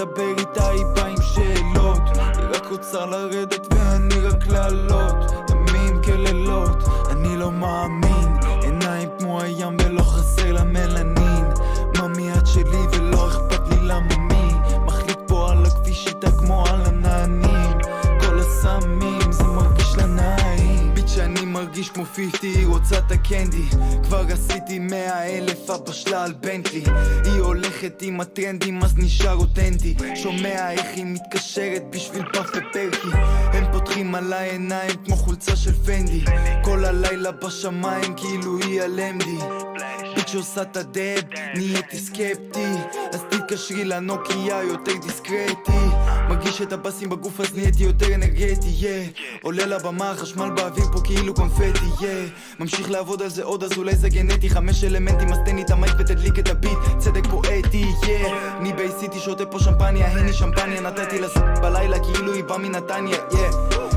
מדבר איתה, היא באה עם שאלות. היא רק רוצה לרדת ואני רק לעלות. ימים כלילות, אני לא מאמין. עיניים כמו הים ולא חסר לה מלנין. ממי את שלי ולא אכפת לי למה מי. מחליט פה על הכביש איתה כמו על הנענים. כל הסמים זה מרגיש לה נעים. ביט שאני מרגיש כמו 50, היא רוצה את הקנדי. כבר עשיתי 100,000, אבא שלה על בנטלי. היא הולכת עם הטרנדים אז נשאר אותנטי. שומע איך היא מתקשרת בשביל פאף ופרקי. הם פותחים עליי עיניים כמו חולצה של פנדי. כל הלילה בשמיים כאילו היא על אמדי. ביט שעושה את הדב, נהייתי סקפטי. אז תתקשרי לנוקיה יותר דיסקרטי. מרגיש את הבאסים בגוף אז נהייתי יותר אנרגטי, עולה לבמה, חשמל באוויר פה כאילו קונפטי, ממשיך לעבוד על זה עוד אז אולי זה גנטי. 5 אלמנטים אז תן לי את המייק ותדליק את הביט. צדק פואטי, אני בייסיטי שותה פה שמפניה, הנה שמפניה. נתתי לה בלילה כאילו היא באה מנתניה,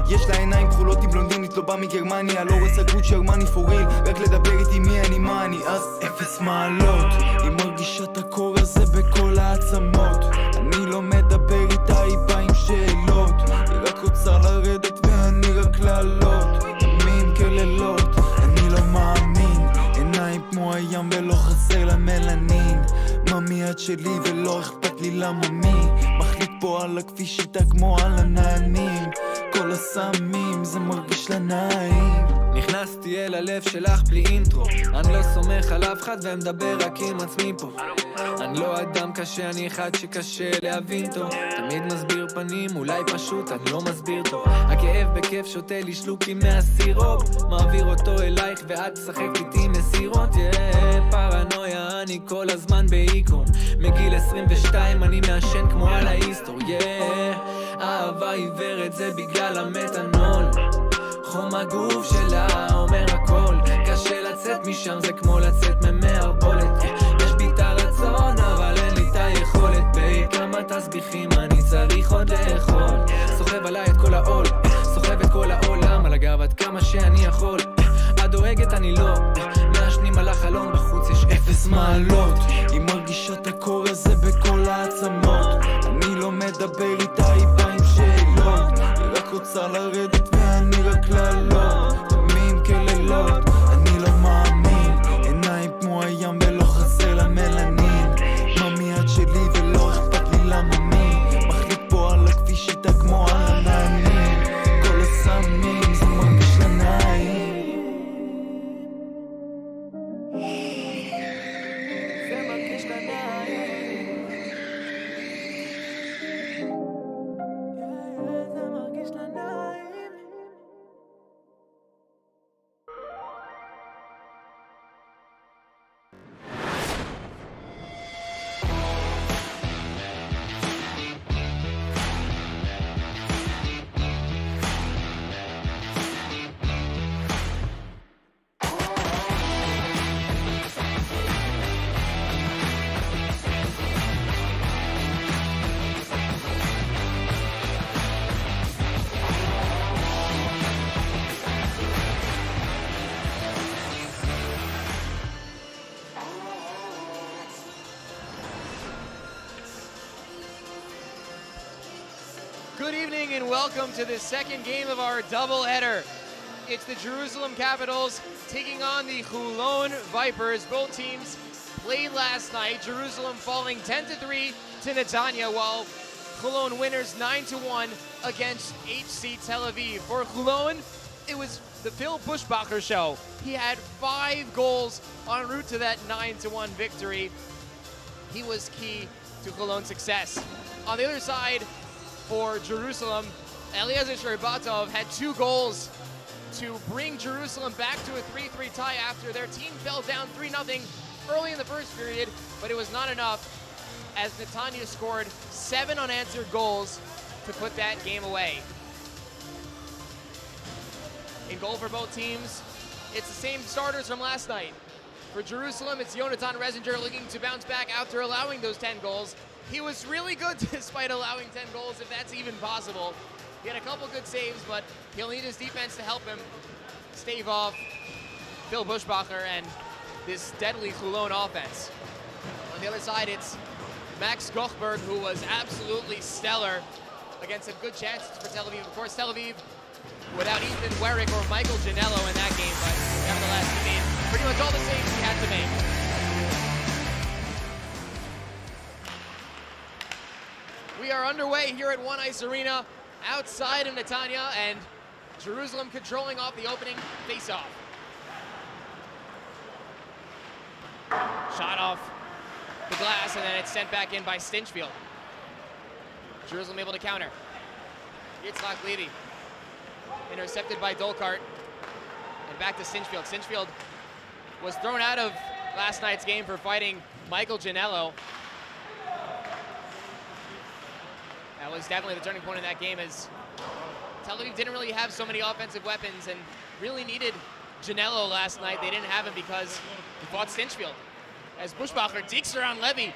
יש לה עיניים כחולות, היא בלונדינית, לא באה מגרמניה. לא רוצה גוצ'י ארמני for real, רק לדבר איתי מי אני מה אני. אז 0 מעלות, היא מרגישה את הקור הזה בכל העצמות. אני לא מדבר איתה, היא באה עם שאלות. היא רק רוצה לרדת ואני רק לעלות. ימים כלילות, אני לא מאמין. עיניים כמו הים ולא חסר לה מלנין. ממי את שלי ולא אכפת לי למה מי. מחליט פה על הכביש איתה כמו על הנענים. כל הסמים זה מרגיש לה נעים. נכנסתי אל הלב שלך בלי אינטרו. אני לא סומך על אף אחד ומדבר רק עם עצמי פה. אני לא אדם קשה, אני אחד שקשה להבין טוב. תמיד מסביר פנים, אולי פשוט אני לא מסביר טוב. הכאב בכיף שותה לי שלוקים מהסירופ. מעביר אותו אלייך ואת שחקת איתי מסירות. פרנויה, אני כל הזמן באיקון. מגיל 22 אני מעשן כמו על ההיסטור. אהבה עיוורת זה בגלל המתנול. חום הגוף שלה אומר הכל. קשה לצאת משם, זה כמו לצאת ממערבולת. יש בי את הרצון אבל אין לי את היכולת. בכמה תסביכים אני צריך עוד לאכול. סוחב עליי את כל העול, סוחב את כל העולם על הגב עד כמה שאני יכול. את דואגת אני לא, מעשנים על החלון, בחוץ יש 0 מעלות. היא מרגישה את הקור הזה בכל העצמות. אני לא מדבר איתה, היא באה עם שאלות. היא רק רוצה לרדת ואני רק לעלות. ימים כלילות, אני לא מאמין. עיניים כמו הים ולא חסר לה מלנין. ממי את שלי ולא אכפת לי למה מי. מחליט פה על הכביש איתה כמו על הנענים. כל הסמים זה מרגיש לה נעים. Good evening and welcome to the second game of our doubleheader. It's the Jerusalem Capitals taking on the Holon Vipers. Both teams played last night. Jerusalem falling 10-3 to Netanya, while Holon winners 9-1 against HC Tel Aviv. For Holon, it was the 𝗵𝘀 show. He had 5 goals en route to that 9-1 victory. He was key to Holon's success. On the other side, for Jerusalem, 𝗪𝘂𝗫𝗺 had 2 goals to bring Jerusalem back to a 3-3 tie after their team fell down 3-0 early in the first period, but it was not enough as Netanya scored 7 unanswered goals to put that game away. In goal for both teams, it's the same starters from last night. For Jerusalem, it's Jonathan Resinger looking to bounce back after allowing those 10 goals. He was really good despite allowing 10 goals, if that's even possible. He had a couple good saves, but he'll need his defense to help him stave off 𝗵𝘀 and this deadly Holon offense. On the other side, it's Max 𝗏𝗆𝗺, who was absolutely stellar against some good chances for Tel Aviv. Of course, Tel Aviv without Ethan Werrick or Michael Ginello in that game, but nevertheless, he made pretty much all the saves he had to make. We are underway here at One Ice Arena outside of Netanya, and Jerusalem controlling off the opening face-off. Shot off the glass, and then it's sent back in by Stinchfield. Jerusalem able to counter. 𝗕𝗏𝗺 intercepted by 𝗏𝗏𝗺, and back to Stinchfield. Stinchfield was thrown out of last night's game for fighting Michael Ginello. That was definitely the turning point in that game, as Tel Aviv didn't really have so many offensive weapons and really needed Ginello last night. They didn't have him because he fought Stinchfield. As Bushbacher dekes around Levy,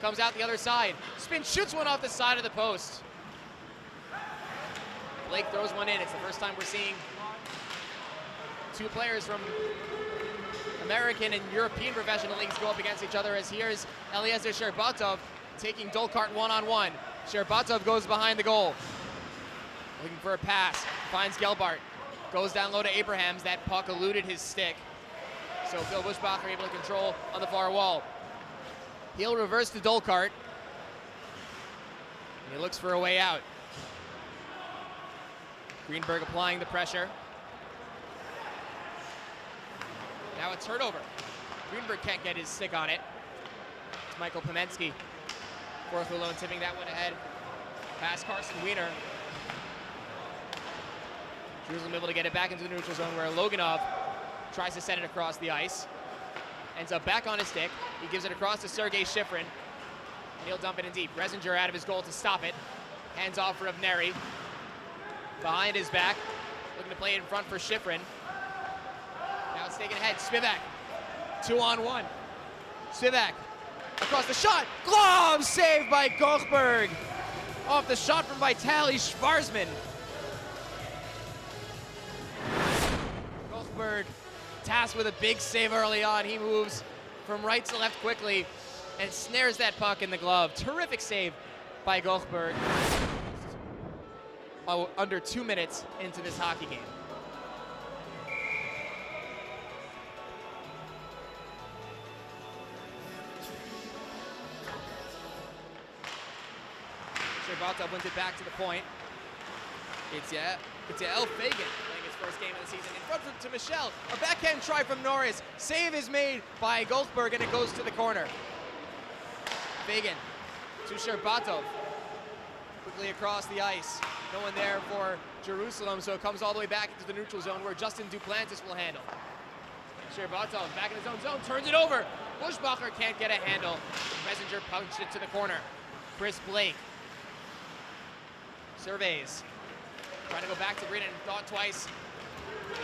comes out the other side. Spin shoots one off the side of the post. Blake throws one in. It's the first time we're seeing two players from American and European professional leagues go up against each other, as here's Eliezer Sherbatov taking 𝗏𝗏𝗺 one-on-one. Sherbatov goes behind the goal, looking for a pass, finds Gelbart, goes down low to Abrahams. That puck eluded his stick, so Phil Bushbacher able to control on the far wall. He'll reverse to 𝗏𝗏𝗺, and he looks for a way out. Greenberg applying the pressure. Now it's Hurtover. Greenberg can't get his stick on it. It's Michael Pamensky for Holon, tipping that one ahead past Carson Wiener. Jerusalem able to get it back into the neutral zone, where Loganov tries to send it across the ice. Ends up back on his stick. He gives it across to Sergei Shiffrin, and he'll dump it in deep. Resinger out of his goal to stop it. Hands off for 𝗏𝗏𝗍. Behind his back, looking to play in front for Shiffrin. Now it's taken ahead. 𝗵𝗏𝗍, 2-on-1. 𝗵𝗏𝗍 across the shot. Glove saved by 𝗏𝗏𝗺. Off the shot from Vitaly Schwarzman. 𝗏𝗏𝗺 tasked with a big save early on. He moves from right to left quickly and snares that puck in the glove. Terrific save by 𝗏𝗏𝗺. Under 2 minutes into this hockey game. Sherbatov wins it back to the point. It's 𝗂𝗪 Fagan playing his first game of the season. In front to Michel. A backhand try from Norris. Save is made by 𝗏𝗏𝗺, and it goes to the corner. Fagan to Sherbatov. Quickly across the ice. No one there for Jerusalem, so it comes all the way back into the neutral zone, where Justin Duplantis will handle. Sherbatov back in his own zone, turns it over. Bushbacher can't get a handle. Resinger punched it to the corner. Chris Blake surveys. Trying to go back to Brennan, thought twice.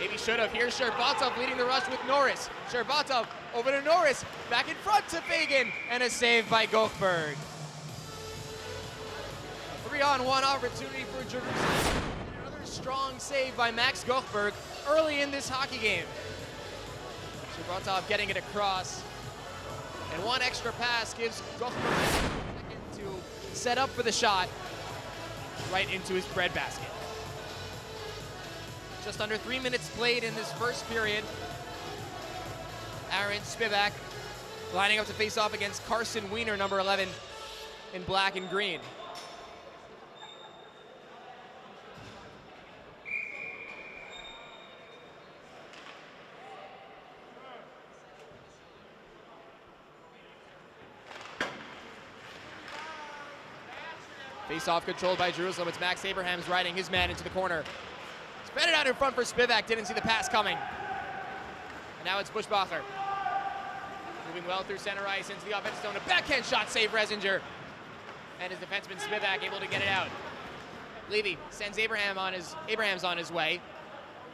Maybe should have. Here's Sherbatov leading the rush with Norris. Sherbatov over to Norris, back in front to Fagan, and a save by 𝗏𝗏𝗺. 3-on-1 opportunity for Jerusalem. Another strong save by Max 𝗏𝗏𝗺 early in this hockey game. Sherbatov getting it across. And one extra pass gives 𝗏𝗏𝗺 a second to set up for the shot right into his breadbasket. Just under 3 minutes played in this first period. Aaron 𝗵𝗏𝗍 lining up to face off against Carson Wiener, number 11, in black and green. Face-off controlled by Jerusalem. It's Max Abrahams riding his man into the corner. Spread it out in front for 𝗵𝗏𝗍. Didn't see the pass coming. And now it's Bushbacher. Moving well through center ice into the offensive zone. A backhand shot save Resinger. And his defenseman 𝗵𝗏𝗍 able to get it out. Levy sends Abrahams on his way.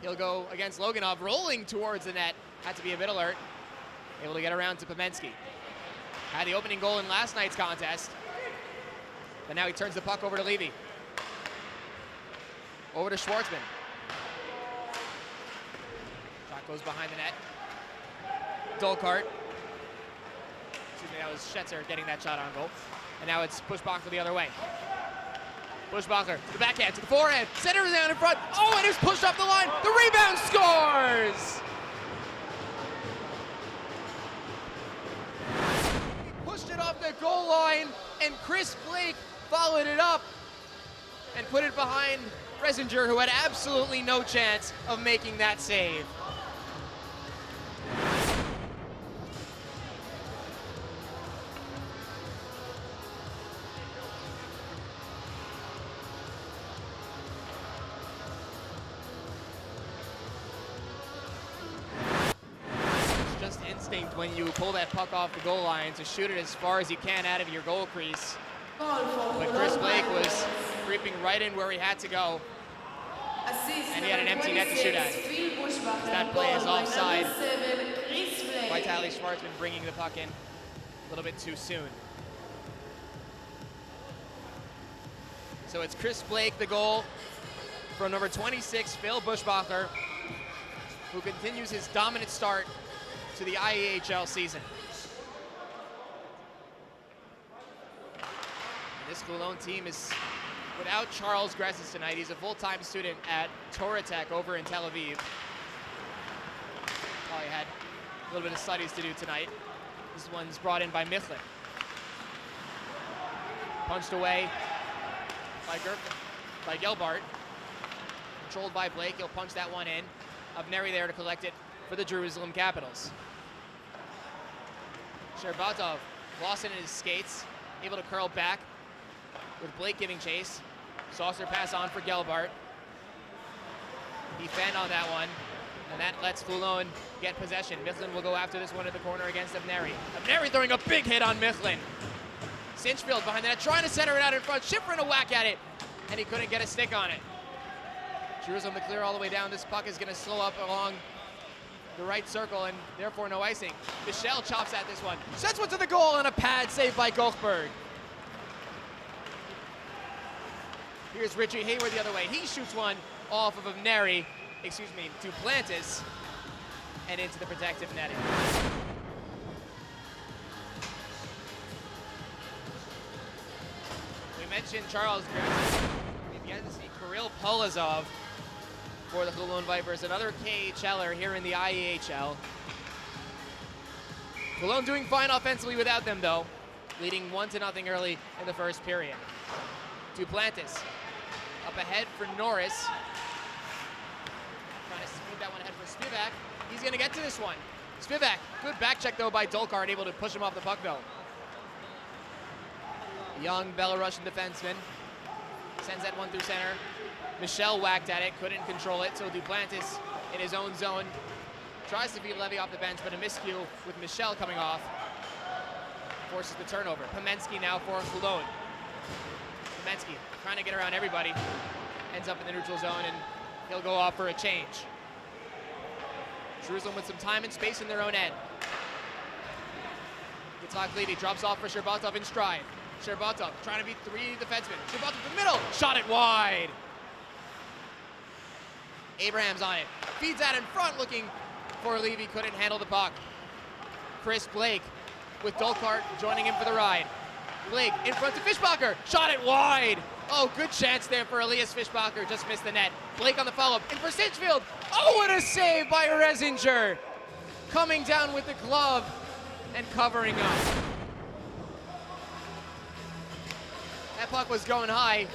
He'll go against Loganov, rolling towards the net. Had to be a bit alert. Able to get around to Pamensky. Had the opening goal in last night's contest. But now he turns the puck over to Levy. Over to Schwartzman. Shot goes behind the net. 𝗏𝗏𝗺𝗏. Excuse me, that was 𝗬𝗏𝗺 getting that shot on goal. And now it's 𝗵𝗺𝗺 the other way. 𝗵𝗺𝗺 to the backhand, to the forehand, center down in front. Oh, and it's pushed off the line. The rebound scores! He pushed it off the goal line, and 𝗧𝗲 followed it up and put it behind 𝗓𝗂𝗫, who had absolutely no chance of making that save. It's just instinct when you pull that puck off the goal line to shoot it as far as you can out of your goal crease. But 𝗧𝗲 was creeping right in where he had to go, and he had an empty net to shoot at. That play is offside. Vitaly Schwartzman bringing the puck in a little bit too soon. So it's 𝗧𝗲 the goal from number 26, 𝗵𝗆𝗺𝗺, who continues his dominant start to the IEHL season. This Holon team is without Charles Gresses tonight. He's a full-time student at Torah Tech over in Tel Aviv. Probably had a little bit of studies to do tonight. This one's brought in by Michlin. Punched away by Gelbart. Controlled by Blake. He'll punch that one in. 𝗵𝗵𝗆 there to collect it for the Jerusalem Capitals. 𝗕𝗏𝗺 lost it in his skates, able to curl back with Blake giving chase. Saucer pass on for Gelbart. He fanned on that one, and that lets Holon get possession. Michlin will go after this one at the corner against 𝗵𝗵𝗆. 𝗵𝗵𝗆 throwing a big hit on Michlin. Sinchfield behind the net, trying to center it out in front. Schifrin a whack at it, and he couldn't get a stick on it. Jerusalem the clear all the way down. This puck is going to slow up along the right circle, and therefore no icing. Michel chops at this one. Sets one to the goal, and a pad saved by Goldberg. Here's Richie Hayward the other way. He shoots one off of Duplantis, and into the protective netting. We mentioned Charles Gresses. We began to see 𝗵𝗆𝗺𝗏 for the Holon Vipers, another KHLer here in the IEHL. Holon doing fine offensively without them, though, leading 1-0 early in the first period. Duplantis up ahead for Norris. Trying to smooth that one ahead for 𝗵𝗏𝗆. He's going to get to this one. 𝗵𝗏𝗆, good back check, though, by 𝗏𝗏𝗺, able to push him off the puck, though. Young Belarusian defenseman sends that one through center. Michel whacked at it, couldn't control it, so Duplantis in his own zone tries to beat Levy off the bench, but a miscue with Michel coming off forces the turnover. 𝗵𝗆𝗆 now for Holon. 𝗵𝗆𝗆 trying to get around everybody, ends up in the neutral zone, and he'll go off for a change. Jerusalem with some time and space in their own end. Yitzhak Levy drops off for 𝗕𝗏𝗺𝗏 in stride. 𝗕𝗏𝗺𝗏 trying to beat three defensemen. 𝗕𝗏𝗺𝗏 to the middle, shot it wide. Abraham's on it, feeds out in front, looking for Levy, couldn't handle the puck. 𝗧𝗲 with 𝗏𝗏𝗺 joining him for the ride. Blake in front to 𝗵𝗆𝗺𝗏, shot it wide. Oh, good chance there for Elias 𝗵𝗆𝗺𝗺, just missed the net. Blake on the follow-up, in for Sinchfield. Oh, what a save by 𝗓𝗂𝗫. Coming down with the glove and covering up. That puck was going high,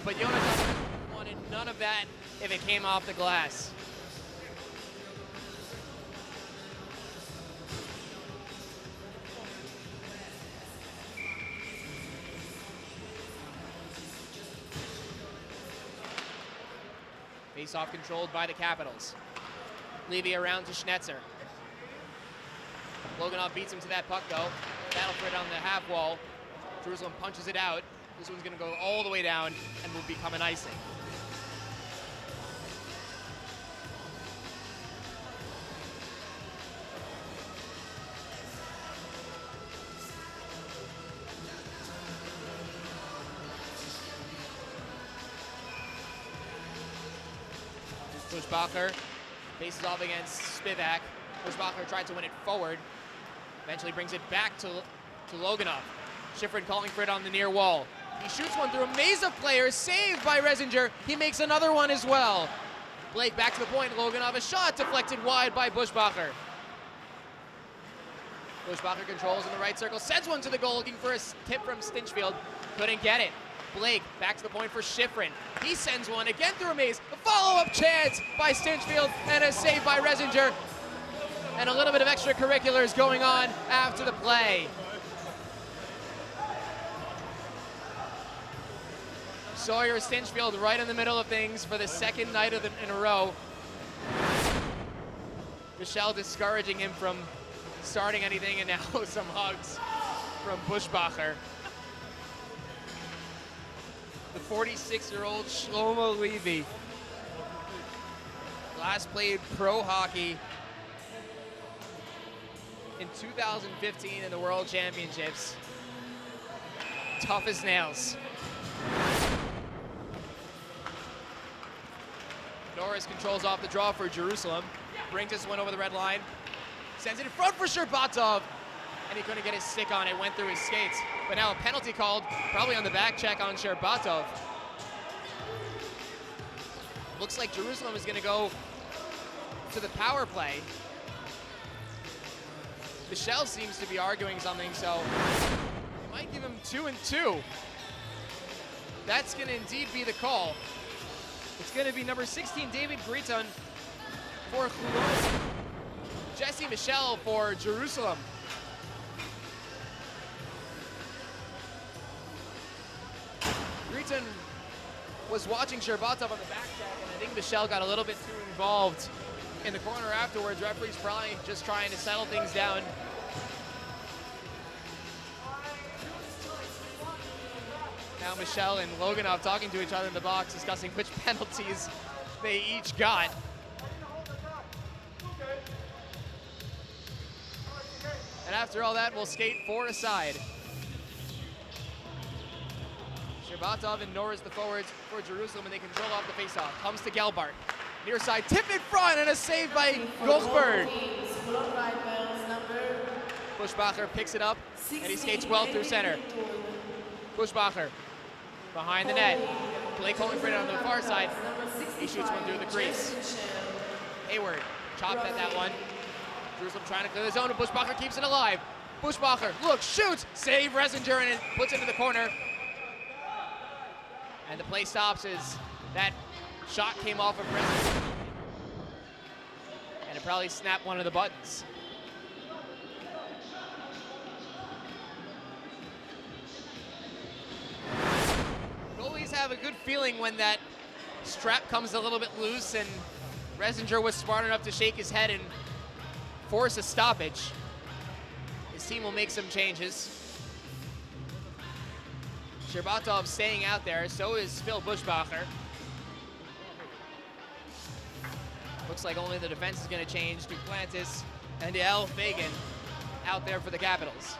but Jonas wanted none of that if it came off the glass. Face-off controlled by the Capitals. Levy around to Schnetzer. Loganov beats him to that puck, though. Battle for it on the half wall. Jerusalem punches it out. This one's going to go all the way down and will become an icing. 𝗵𝗆𝗺𝗏 faces off against 𝗵𝗏𝗆𝗃. 𝗵𝗆𝗺𝗏 tried to win it forward. Eventually brings it back to Loganov. Schifrin calling for it on the near wall. He shoots one through a maze of players, saved by 𝗏𝗏. He makes another one as well. Blake back to the point, 𝗏𝗏 a shot deflected wide by 𝗏𝗏. 𝗏𝗏 controls in the right circle, sends one to the goal, looking for a tip from 𝗬𝗏. Couldn't get it. Blake back to the point for Schifrin. He sends one again through a maze. A follow-up chance by 𝗬𝗏 and a save by 𝗏𝗏. And a little bit of extracurriculars going on after the play. Sawyer 𝗬𝗏 right in the middle of things for the second night in a row. Michelle discouraging him from starting anything, and now some hugs from 𝗏𝗏. The 46-year-old Shlomo Levy last played pro hockey in 2015 in the World Championships. Tough as nails. Norris controls off the draw for Jerusalem. Brings this one over the red line. Sends it in front for 𝗫𝗏. And he couldn't get his stick on it, went through his skates. But now a penalty called, probably on the back check on 𝗫𝗏. Looks like Jerusalem is going to go to the power play. Michelle seems to be arguing something, so they might give him 2 and 2. That's going to indeed be the call. It's going to be number 16, David Breton for 𝗏𝗏. Jesse Michelle for Jerusalem. Breton was watching 𝗫𝗏 on the back check, and I think Michelle got a little bit too involved in the corner afterwards. Referee's probably just trying to settle things down. Now Michelle and 𝗏𝗏 talking to each other in the box, discussing which penalties they each got. And after all that, we'll skate 4 aside. 𝗫𝗏 and Norris the forwards for Jerusalem, and they control off the faceoff. Comes to Gelbart. Near side, tip in front, and a save by 𝗏𝗏. 𝗏𝗏 picks it up, and he skates well through center. 𝗏𝗏 behind the net. Blake calling for it on the far side. He shoots one through the crease. Hayward chopped at that one. Jerusalem trying to clear the zone, and 𝗏𝗏 keeps it alive. 𝗏𝗏 looks, shoots, save 𝗏𝗏, and it puts it into the corner. And the play stops as that shot came off of 𝗏𝗏. And it probably snapped one of the buttons. Goalies have a good feeling when that strap comes a little bit loose, and 𝗏𝗏 was smart enough to shake his head and force a stoppage. His team will make some changes. 𝗫𝗏 staying out there, so is Phil 𝗏𝗏. Looks like only the defense is going to change. 𝗵𝗵𝗃𝗄 and 𝗵𝗃𝗄𝗃 out there for the Capitals.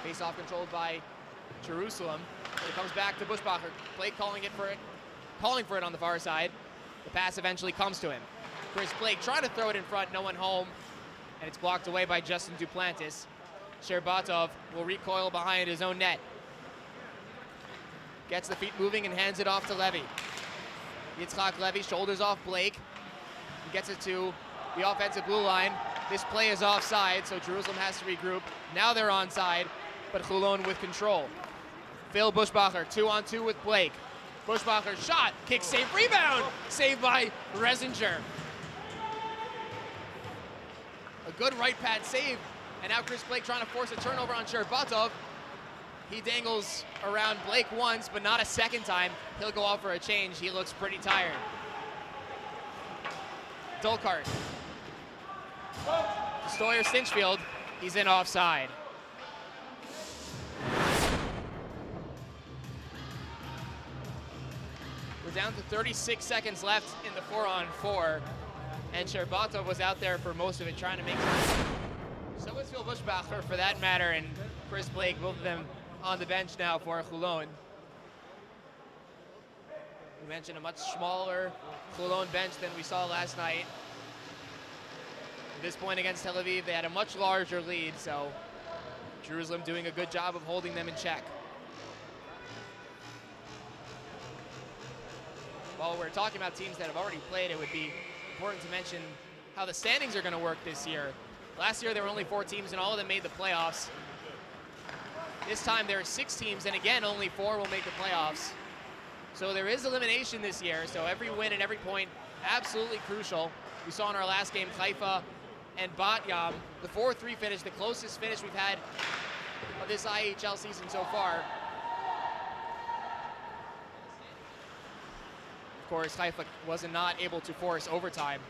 Face-off controlled by Jerusalem. It comes back to 𝗏𝗏. Blake calling for it on the far side. The pass eventually comes to him. Chris Blake trying to throw it in front, no one home, and it's blocked away by Justin 𝗵𝗵𝗃𝗄. 𝗫𝗏 will recoil behind his own net. Gets the feet moving and hands it off to Levy. Yitzhak Levy shoulders off Blake. He gets it to the offensive blue line. This play is offside, so Jerusalem has to regroup. Now they're onside, but Holon with control. Phil 𝗏𝗏 2-on-2 with Blake. 𝗏𝗏 shot, kick, save, rebound! Saved by 𝗏𝗏. A good right pad save. And now Chris Blake trying to force a turnover on 𝗫𝗏. He dangles around Blake once, but not a second time. He'll go off for a change. He looks pretty tired. Dolkart. Stoyer 𝗬𝗏, he's in offside. We're down to 36 seconds left in the 4-on-4. And 𝗫𝗏 was out there for most of it, trying to make sense. So was Phil 𝗏𝗏 for that matter, and Chris Blake, both of them on the bench now for Holon. We mentioned a much smaller Holon bench than we saw last night. this point against Tel Aviv, they had a much larger lead, so Jerusalem doing a good job of holding them in check. While we're talking about teams that have already played, it would be important to mention how the standings are going to work this year. Last year there were only 4 teams and all of them made the playoffs. This time there are 6 teams, and again only 4 will make the playoffs. So there is elimination this year, so every win and every point absolutely crucial. We saw in our last game 𝗨𝗏 and 𝗵𝗏, the 4-3 finish, the closest finish we've had of this IEHL season so far. Of course, 𝗨𝗏 was not able to force overtime.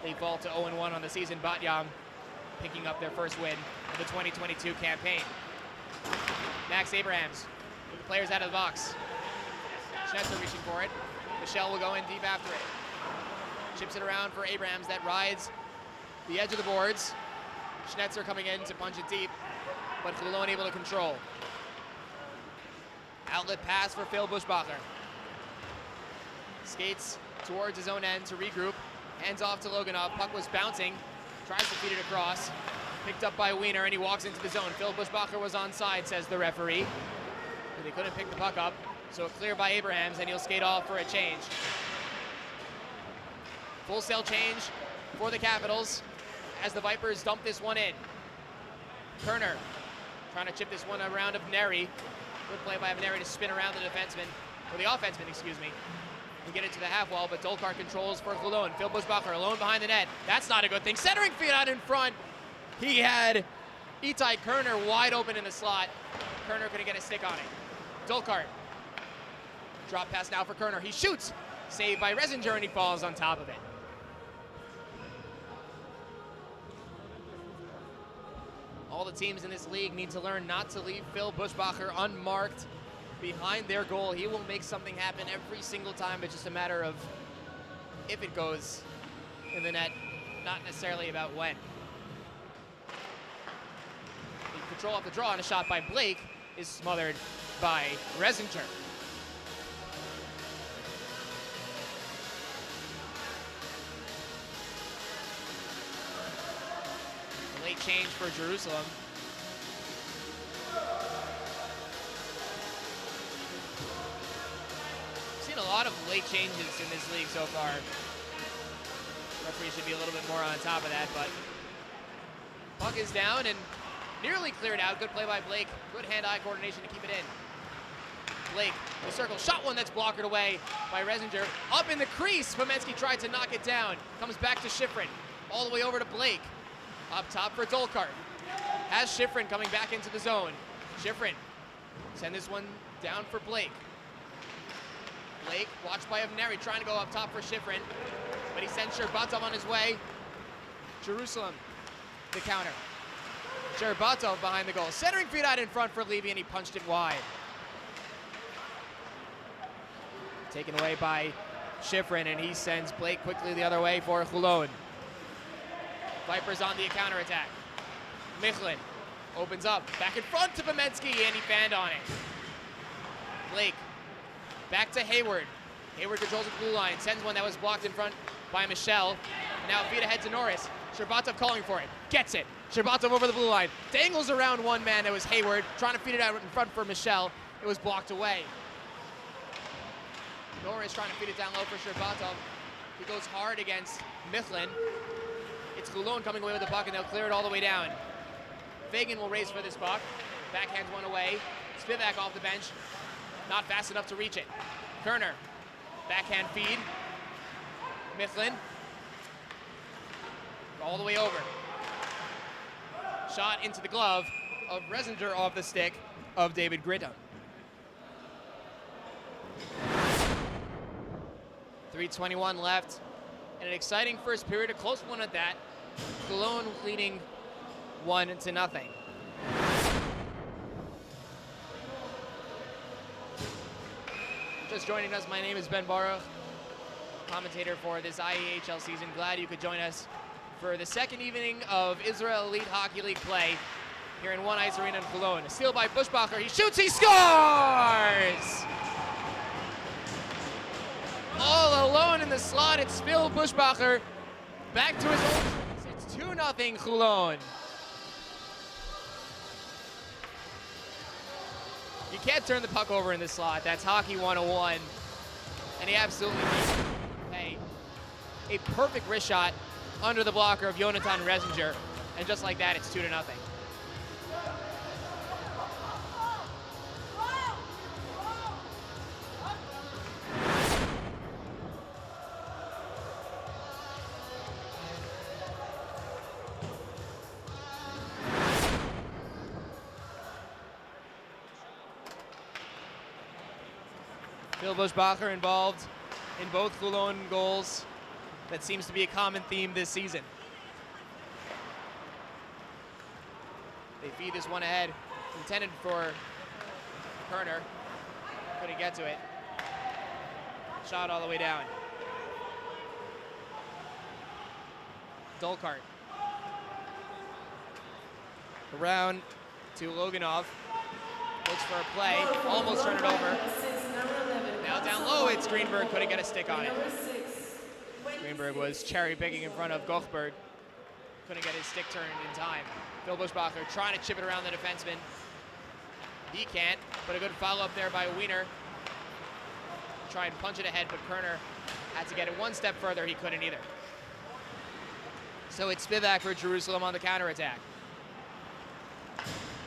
They fall to 0-1 on the season. 𝗵𝗏 picking up their first win of the 2022 campaign. Max Abrahams with the players out of the box. 𝗧𝗏 reaching for it. 𝗪𝗁 will go in deep after it. Chips it around for Abrahams. That rides the edge of the boards. 𝗧𝗏 coming in to punch it deep, but Holon able to control. Outlet pass for Phil Bushbacher. Skates towards his own end to regroup. Hands off to Loganov. Puck was bouncing. Tries to feed it across. Picked up by Wiener, and he walks into the zone. Phil Bushbacher was onside, says the referee. But they couldn't pick the puck up, so clear by Abrahams, and he'll skate off for a change. Full sail change for the Capitals as the Vipers dump this one in. Kerner trying to chip this one around of 𝗫𝗏. Good play by 𝗫𝗏 to spin around the defenseman, or the offenseman, excuse me, and get it to the half wall, but 𝗏𝗏 controls for Holon. Phil Bushbacher alone behind the net. That's not a good thing. Centering feed out in front. He had Itai Kerner wide open in the slot. Kerner couldn't get a stick on it. 𝗏𝗏. Drop pass now for Kerner. He shoots. Saved by 𝗏𝗏, and he falls on top of it. All the teams in this league need to learn not to leave Phil Bushbacher unmarked behind their goal. He will make something happen every single time. It's just a matter of if it goes in the net, not necessarily about when. The control off the draw, and a shot by Blake is smothered by 𝗏𝗏. Late change for Jerusalem. Seen a lot of late changes in this league so far. Referee should be a little bit more on top of that, but puck is down and nearly cleared out. Good play by Blake. Good hand-eye coordination to keep it in. Blake, the circle, shot one that's blocked away by 𝗏𝗏. Up in the crease, 𝗵𝗏𝗄 tried to knock it down. Comes back to 𝗫𝗏. All the way over to Blake. Up top for 𝗏𝗏. Has 𝗫𝗏 coming back into the zone. 𝗫𝗏 send this one down for Blake. Blake watched by 𝗫𝗏𝗏 trying to go up top for 𝗫𝗏, but he sends 𝗕𝗏𝗺 on his way. Jerusalem, the counter. 𝗕굗⁴ behind the goal. Centering feed out in front for Levy, and he punched it wide. Taken away by 𝗫𝗏, and he sends Blake quickly the other way for Holon. Vipers on the counterattack. Michelin opens up, back in front to 𝗵𝗏𝗄, and he fanned on it. Blake, back to Hayward. Hayward controls the blue line, sends one that was blocked in front by 𝗪𝗁. Now feed ahead to Norris. 𝗕𝗏𝗺 calling for it, gets it. 𝗕𝗏𝗺 over the blue line, dangles around one man, that was Hayward, trying to feed it out in front for 𝗪𝗁. It was blocked away. Norris trying to feed it down low for 𝗕𝗏𝗺. He goes hard against Michelin. It's Holon coming away with the puck, and they'll clear it all the way down. Fagan will race for this puck. Backhands one away. Spivak off the bench. Not fast enough to reach it. Kerner. Backhand feed. Michelin. All the way over. Shot into the glove of 𝗏𝗏 off the stick of David Gritton. 3:21 left. And an exciting first period, a close one at that. Holon leading 1-0. Just joining us, my name is Ben Baruch, commentator for this IEHL season. Glad you could join us for the second evening of Israel Elite Hockey League play here in One Ice Arena in Holon. A steal by Bushbacher, he shoots, he scores! All alone in the slot, it's Phil Bushbacher. back to his old tricks. It's 2-0 Holon. You can't turn the puck over in this slot. That's hockey 101. And he absolutely needs a perfect wrist shot under the blocker of Jonathan Resinger. And just like that, it's 2-0. 𝗵𝘀𝗆𝗆 involved in both Holon goals. That seems to be a common theme this season. They feed this one ahead, intended for Kerner. Couldn't get to it. Shot all the way down. 𝗏𝗏. Around to Loganov. Looks for a play, almost turned it over. Now down low, it's Greenberg, couldn't get a stick on it. Greenberg was cherry picking in front of Goldberg. Couldn't get his stick turned in time. 𝗵𝘀𝗆𝗆 trying to chip it around the defenseman. He can't, but a good follow up there by Wiener. Try and punch it ahead, but Kerner had to get it one step further. He couldn't either. So it's 𝗵𝘂𝗃 for Jerusalem on the counterattack.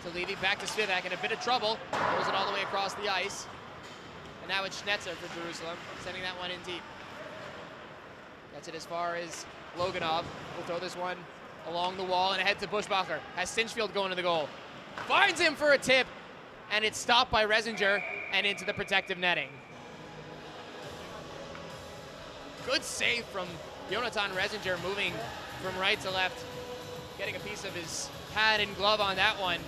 To Levy, back to 𝗵𝘂𝗃 in a bit of trouble. Rolls it all the way across the ice. And now it's 𝗬𝗏 for Jerusalem, sending that one in deep. Gets it as far as Loganov. Will throw this one along the wall and ahead to 𝗏𝘁𝗆. Has 𝗏𝘁field going to the goal. Finds him for a tip, and it's stopped by Resinger and into the protective netting. Good save from Jonathan Resinger, moving from right to left, getting a piece of his pad and glove on that one,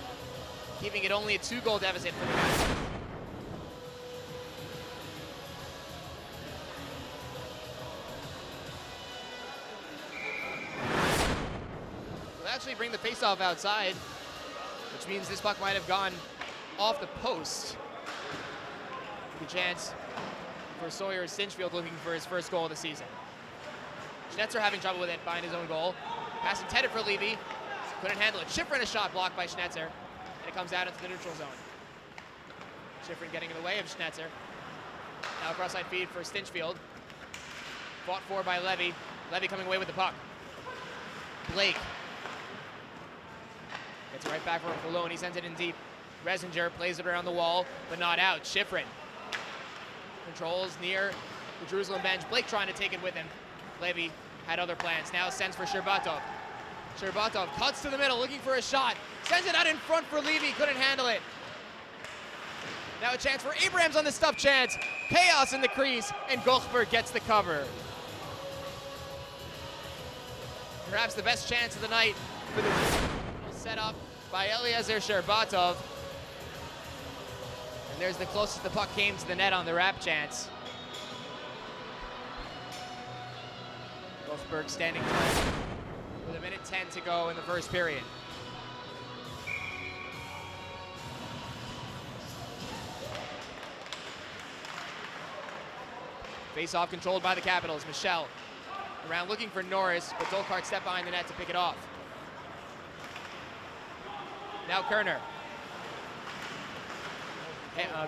keeping it only a 2-goal deficit for the Caps. Actually bring the faceoff outside, which means this puck might have gone off the post. The chance for Sawyer 𝗏𝗏field looking for his first goal of the season. 𝗬𝗏 having trouble with it behind his own goal. Pass intended for Levy. Couldn't handle it. Schifrin a shot blocked by 𝗬𝗏, and it comes out into the neutral zone. Schifrin getting in the way of 𝗬𝗏. Now cross-side feed for 𝗏𝗏field. Fought for by Levy. Levy coming away with the puck. Blake. Gets it right back for Holon. He sends it in deep. Resinger plays it around the wall, but not out. Schifrin controls near the Jerusalem bench. Blake trying to take it with him. Levy had other plans. Now sends for 𝗫𝗏𝗆. 𝗫𝗏𝗆 cuts to the middle, looking for a shot. Sends it out in front for Levy. Couldn't handle it. Now a chance for Abrams on the stuff chance. Chaos in the crease, and Goldberg gets the cover. Perhaps the best chance of the night for the set up by Eliezer 𝗫𝗏𝗆. And there's the closest the puck came to the net on the wrap chance. Goldberg standing tall with 1:10 to go in the first period. Face-off controlled by the Capitals. Michel around looking for Norris, but 𝗏𝗏𝗆 stepped behind the net to pick it off. Now Kerner.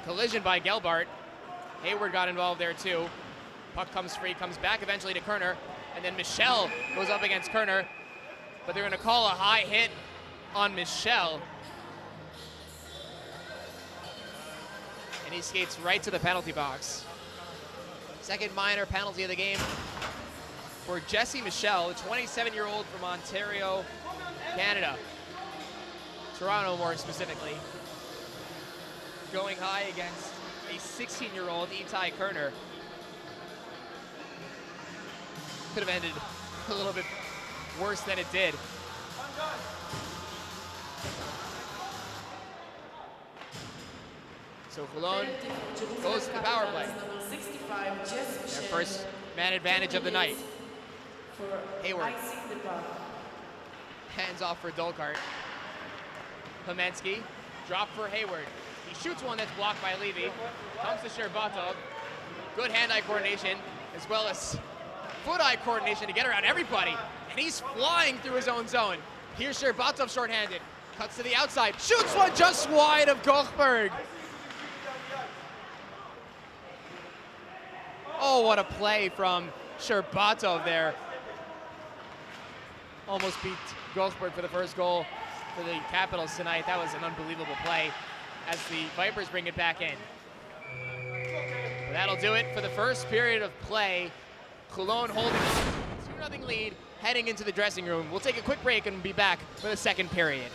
Collision by Gelbart. Hayward got involved there too. Puck comes free, comes back eventually to Kerner, and then Michel goes up against Kerner, but they're going to call a high hit on Michel. And he skates right to the penalty box. Second minor penalty of the game for Jesse Michel, a 27-year-old from Ontario, Canada. Toronto, more specifically. Going high against a 16-year-old Itai Kerner. Could have ended a little bit worse than it did. So Holon goes to the power play. Their first man advantage of the night. Hayward. Hands off for 𝗏𝗏𝗆. Kamensky, drop for Hayward. He shoots one that's blocked by Levy. Comes to 𝗫𝗏𝗆. Good hand-eye coordination, as well as foot-eye coordination to get around everybody. and he's flying through his own zone. Here's 𝗕𝗫𝗺𝗲 shorthanded. Cuts to the outside, shoots one just wide of 𝗂𝗂𝗃𝗺. Oh, what a play from 𝗕𝗫𝗺𝗲 there. Almost beat 𝗂𝗂𝗃𝗺 for the first goal for the Capitals tonight. That was an unbelievable play as the Vipers bring it back in. But that'll do it for the first period of play. Holon holding on to a 2-0 lead, heading into the dressing room. We'll take a quick break and be back for the second period.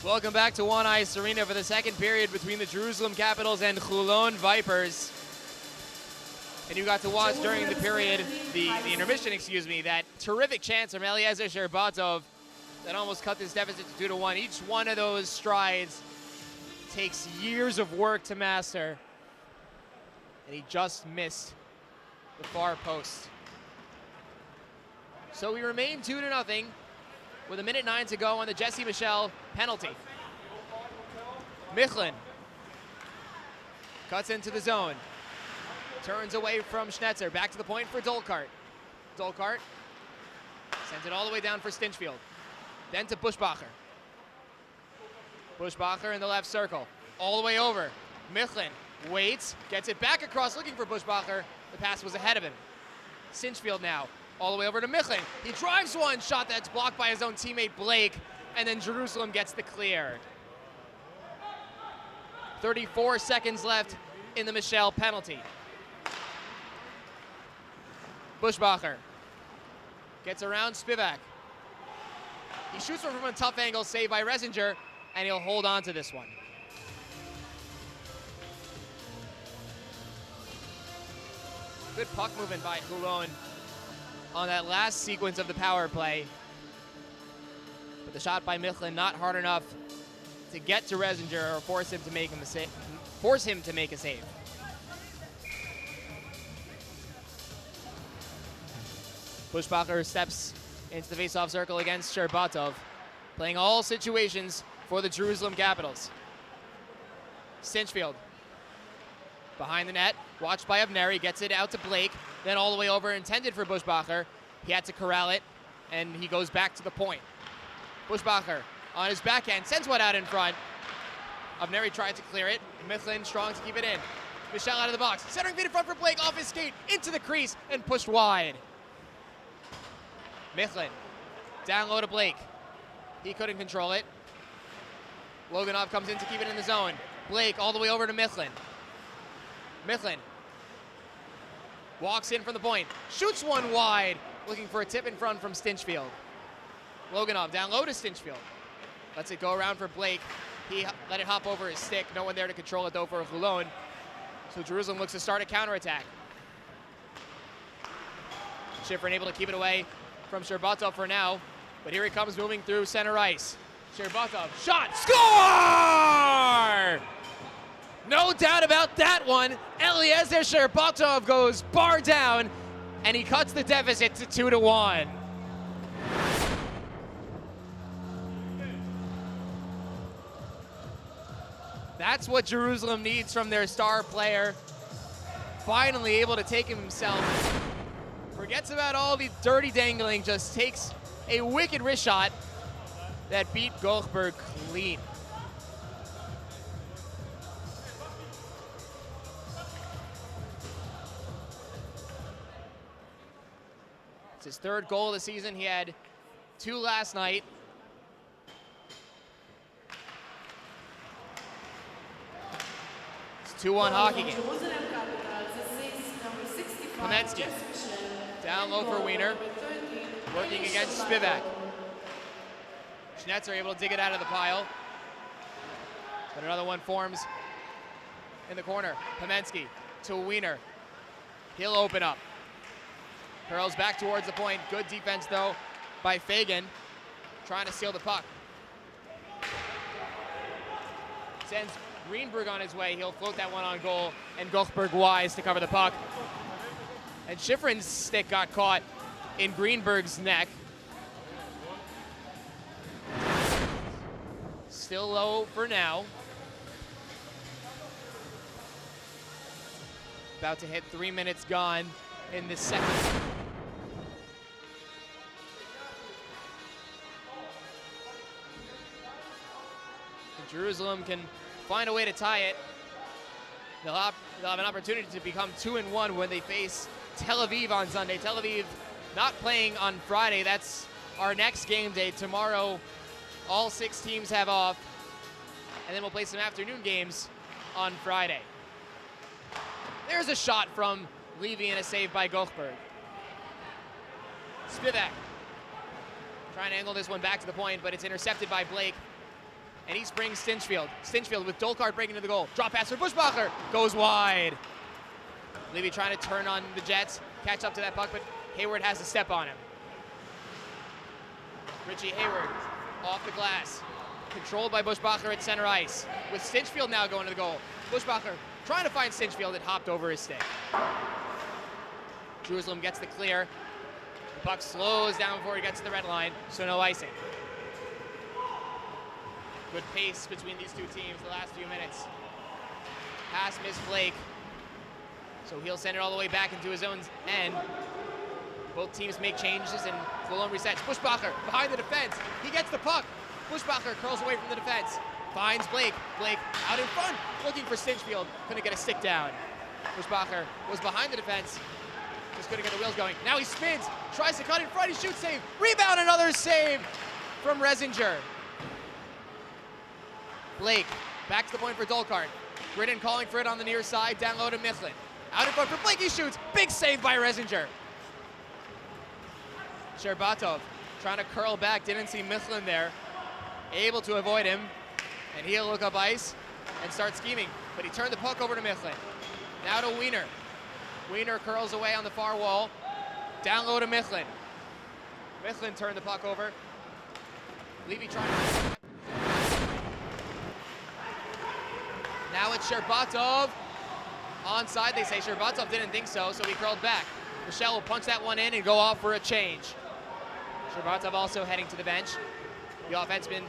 Welcome back to One Ice Arena for the second period between the Jerusalem Capitals and Holon Vipers. And you got to watch during the period, the intermission, excuse me, that terrific chance from 𝗪𝗪𝗍 𝗕𝗫𝗺𝗏 that almost cut this deficit to 2-1. Each one of those strides takes years of work to master. And he just missed the far post. So we remain 2-0 with 1:09 to go on the 𝗬𝗫𝗇 penalty. Michlin cuts into the zone. Turns away from Schnetzer. Back to the point for 𝗏𝗏𝗺. 𝗏𝗏𝗺 sends it all the way down for Stinchfield. Then to Buschbacher. Buschbacher in the left circle. All the way over. Michlin waits, gets it back across looking for Buschbacher. The pass was ahead of him. Stinchfield now. All the way over to Michlin. He drives one shot that's blocked by his own teammate Blake, and then Jerusalem gets the clear. 34 seconds left in the Michel penalty. Buschbacher gets around Spivak. He shoots one from a tough angle, saved by 𝗏𝗏𝗏𝗏, and he'll hold on to this one. Good puck movement by Holon on that last sequence of the power play. But the shot by Michlin not hard enough to get to 𝗏𝗏𝗏𝗏 or force him to make a save. Buschbacher steps into the faceoff circle against 𝗕𝗫𝗺𝗏, playing all situations for the Jerusalem Capitals. Stinchfield behind the net, watched by Avneri, gets it out to Blake, then all the way over, intended for Buschbacher. He had to corral it, and he goes back to the point. Buschbacher on his backhand, sends one out in front. Avneri tried to clear it. Michlin strong to keep it in. Michel out of the box, centering feed in front for Blake, off his skate, into the crease, and pushed wide. Michlin down low to Blake. He couldn't control it. Loganov comes in to keep it in the zone. Blake all the way over to Michlin. Michlin walks in from the point, shoots one wide, looking for a tip in front from Stinchfield. Loganov down low to Stinchfield. Lets it go around for Blake. He let it hop over his stick. No one there to control it though for Holon. So Jerusalem looks to start a counterattack. Schifrin able to keep it away from 𝗕𝗫𝗺𝗏 for now. But here he comes moving through center ice. 𝗕𝗫𝗺𝗏, shot, score! No doubt about that one. 𝗪𝗪𝗍 𝗕𝗫𝗺𝗏 goes bar down, and he cuts the deficit to 2-1. That's what Jerusalem needs from their star player. Finally able to take himself Forgets about all the dirty dangling, just takes a wicked wrist shot that beat 𝗁𝗏𝗺 clean. It's his third goal of the season. He had 2 last night. It's 2-1 hockey game. 𝗵𝗫𝗃 down low for 𝗬𝗏, working against 𝗵𝗏𝗃. 𝗧𝗏 able to dig it out of the pile. But another one forms in the corner. 𝗵𝗫𝗃 to 𝗬𝗏. He'll open up. Curls back towards the point. Good defense, though, by 𝗏𝗀𝗃, trying to steal the puck. Sends Greenberg on his way. He'll float that one on goal, and 𝗁𝗏𝗺 wise to cover the puck. And Schifrin's stick got caught in Greenberg's neck. Still low for now. About to hit 3 minutes gone in the second. Jerusalem can find a way to tie it. They'll have an opportunity to become 2-1 when they face Tel Aviv on Sunday. Tel Aviv not playing on Friday. That's our next game day. Tomorrow, all 6 teams have off. And then we'll play some afternoon games on Friday. There's a shot from Levy and a save by 𝗁𝗏𝗺. 𝗵𝗏𝗃 trying to angle this one back to the point, but it's intercepted by Blake. And he springs Stinchfield. Stinchfield with Dolkart breaking to the goal. Drop pass for 𝗂𝗏𝗆cher. Goes wide. Levy trying to turn on the Jets. Catch up to that puck, but Hayward has a step on him. Richie Hayward off the glass. Controlled by 𝗂𝗏𝗆cher at center ice. With Stinchfield now going to the goal. 𝗂𝗏𝗆cher trying to find Stinchfield. It hopped over his stick. Jerusalem gets the clear. The puck slows down before he gets to the red line, so no icing. Good pace between these two teams the last few minutes. Pass missed Blake. So he'll send it all the way back into his own end. Both teams make changes and Holon resets. 𝗂𝗏𝗆cher behind the defense. He gets the puck. 𝗂𝗏𝗆cher curls away from the defense. Finds Blake. Blake out in front, looking for Stinchfield. Couldn't get a stick down. 𝗂𝗏𝗆cher was behind the defense. Just couldn't get the wheels going. Now he spins. Tries to cut in front. He shoots, save. Rebound, another save from 𝗬𝗏𝗃. Blake back to the point for Dolkart. Britton calling for it on the near side. Down low to Michlin. Out in front for Blake. He shoots. Big save by 𝗬𝗏𝗃. 𝗕𝗏𝗺 trying to curl back. Didn't see Michlin there. Able to avoid him. And he'll look up ice and start scheming. But he turned the puck over to Michlin. Now to 𝗬𝗏. 𝗬𝗏 curls away on the far wall. Down low to Michlin. Michlin turned the puck over. Levy trying to... Now it's 𝗕𝗏𝗺. Onside, they say 𝗕𝗏𝗺 didn't think so, so he curled back. Michel will punch that one in and go off for a change. 𝗕𝗏𝗺 also heading to the bench. The offenseman,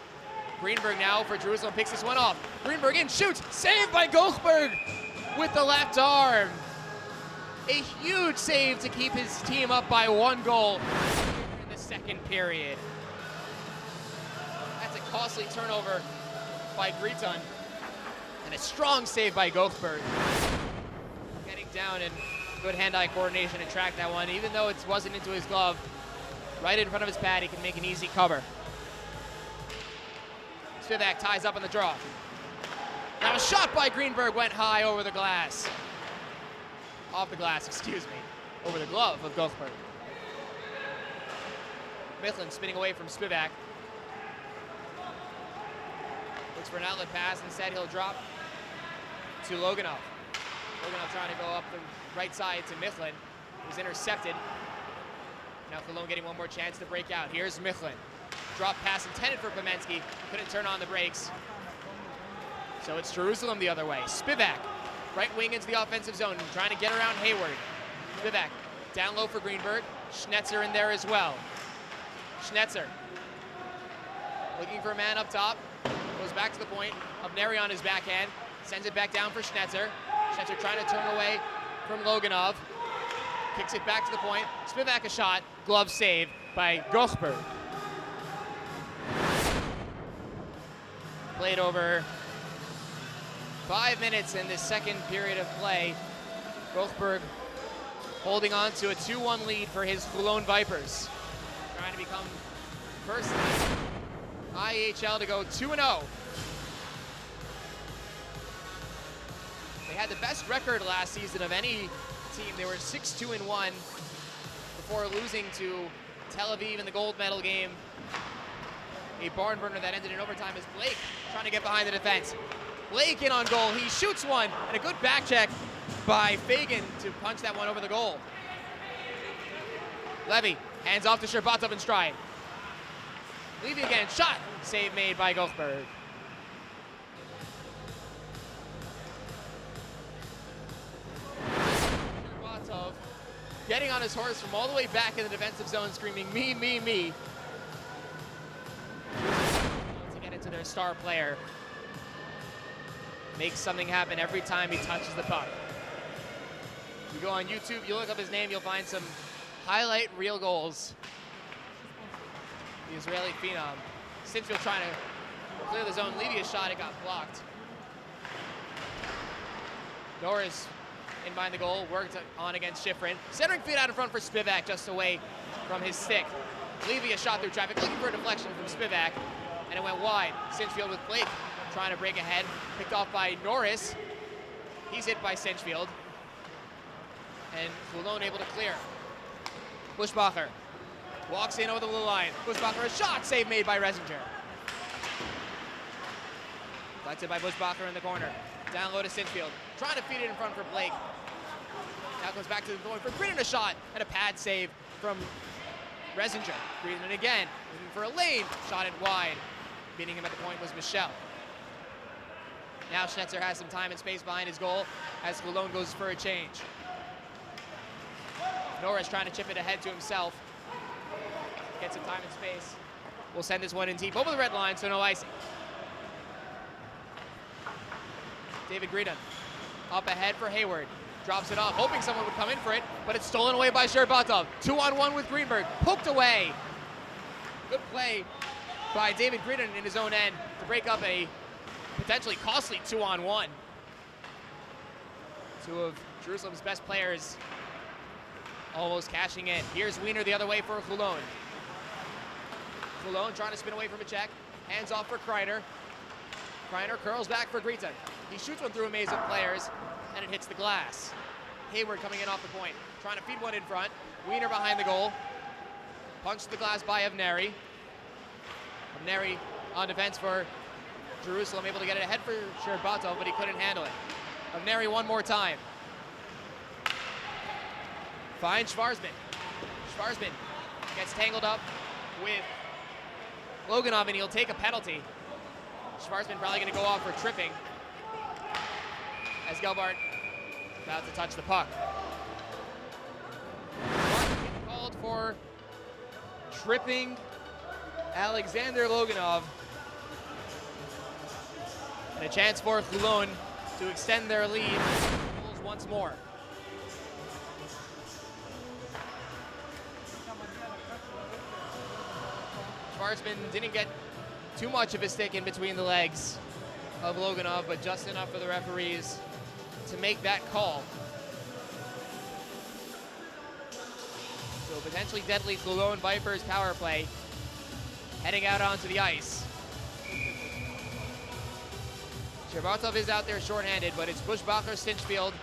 Greenberg now for Jerusalem, picks this one off. Greenberg in, shoots, saved by 𝗁𝗏𝗺 with the left arm. A huge save to keep his team up by 1 goal in the second period. That's a costly turnover by Greeton. And a strong save by 𝗁𝗏𝗺. Getting down and good hand-eye coordination to track that one. Even though it wasn't into his glove, right in front of his pad, he can make an easy cover. 𝗵𝗏𝗃 ties up on the draw. Now a shot by Greenberg went high over the glass. Off the glass, excuse me. Over the glove of 𝗁𝗏𝗺. Michlin spinning away from 𝗵𝗏𝗃. Looks for an outlet pass. Instead, he'll drop to Loganov. Loganov trying to go up the right side to Michlin. It was intercepted. Now Holon getting one more chance to break out. Here's Michlin. Drop pass intended for 𝗵𝗫𝗃. Couldn't turn on the brakes. So it's Jerusalem the other way. 𝗵𝗏𝗃, right wing into the offensive zone, trying to get around Hayward. 𝗵𝗏𝗃 down low for Greenberg. 𝗧𝗏𝗃 in there as well. 𝗧𝗏𝗃 looking for a man up top. Goes back to the point. 𝗵𝗃𝗃 on his backhand. Sends it back down for 𝗧𝗏𝗃. 𝗧𝗏𝗃 trying to turn away from Loganov. kicks it back to the point. 𝗵𝗵𝗃 a shot, glove save by 𝗂𝗂𝗃. Played over 5 minutes in this second period of play. 𝗂𝗂𝗃 holding on to a 2-1 lead for his Holon Vipers. Trying to become first IEHL to go 2-0. They had the best record last season of any team. They were 6-2-1 before losing to Tel Aviv in the gold medal game. A barn burner that ended in overtime as Blake trying to get behind the defense. Blake in on goal, he shoots one, and a good back check by Fagan to punch that one over the goal. Levy hands off to 𝗕𝗏𝗺 in stride. Levy again, shot, save made by 𝗂𝗂𝗃. 𝗕𝗏𝗺 getting on his horse from all the way back in the defensive zone, screaming, me, me, me. To get into their star player. Makes something happen every time he touches the puck. You go on YouTube, you look up his name, you'll find some highlight reel goals. The Israeli phenom. Sinfield trying to clear the zone. Levy a shot, it got blocked. Norris in behind the goal, worked on against Shiffrin. Centering feed out in front for 𝗵𝗵𝗃, just away from his stick. Levy a shot through traffic, looking for a deflection from 𝗵𝗵𝗃, and it went wide. Sinfield with Blake trying to break ahead, picked off by Norris. He's hit by Sinfield. And Holon able to clear. 𝗂𝗏𝗃 walks in over the blue line. 𝗂𝗏𝗃 a shot, save made by 𝗂𝗏𝗃. Collected by 𝗂𝗏𝗃 in the corner. Down low to Sinfield, trying to feed it in front for Blake. Now goes back to the point for Greenan, a shot, and a pad save from 𝗂𝗏𝗃. Greenan again, looking for a lane, shot it wide. Beating him at the point was Michel. Now Schnetzer has some time and space behind his goal as Holon goes for a change. Norris trying to chip it ahead to himself. Get some time and space. We'll send this one in deep over the red line, so no icing. David Greenan up ahead for Hayward. Drops it off, hoping someone would come in for it, but it's stolen away by 𝗕𝗏𝗺. 2-on-1 with Greenberg, poked away. Good play by David Greenan in his own end to break up a potentially costly 2-on-1. Two of Jerusalem's best players almost cashing in. Here's Wiener the other way for Holon. Holon trying to spin away from a check. Hands off for Kreiner. Kreiner curls back for Grita. He shoots one through a maze of players, and it hits the glass. Hayward coming in off the point, trying to feed one in front. Wiener behind the goal. Punched the glass by 𝗑𝗏𝗍. 𝗑𝗏𝗍 on defense for Jerusalem, able to get it ahead for 𝗕𝗏𝗺, but he couldn't handle it. 𝗑𝗏𝗍 one more time. Finds 𝗧𝗏𝗺. 𝗧𝗏𝗺 gets tangled up with Loganov, and he'll take a penalty. 𝗧𝗧𝗺 probably going to go off for tripping as Gelbart about to touch the puck. Called for tripping Alexander Loganov. And a chance for Holon to extend their lead once more. 𝗧𝗏𝗺 didn't get too much of a stick in between the legs of Loganov, but just enough for the referees to make that call. So potentially deadly Holon Vipers power play heading out onto the ice. 𝗕𝗏𝗺 is out there shorthanded, but it's Bushbacher, Sinfield,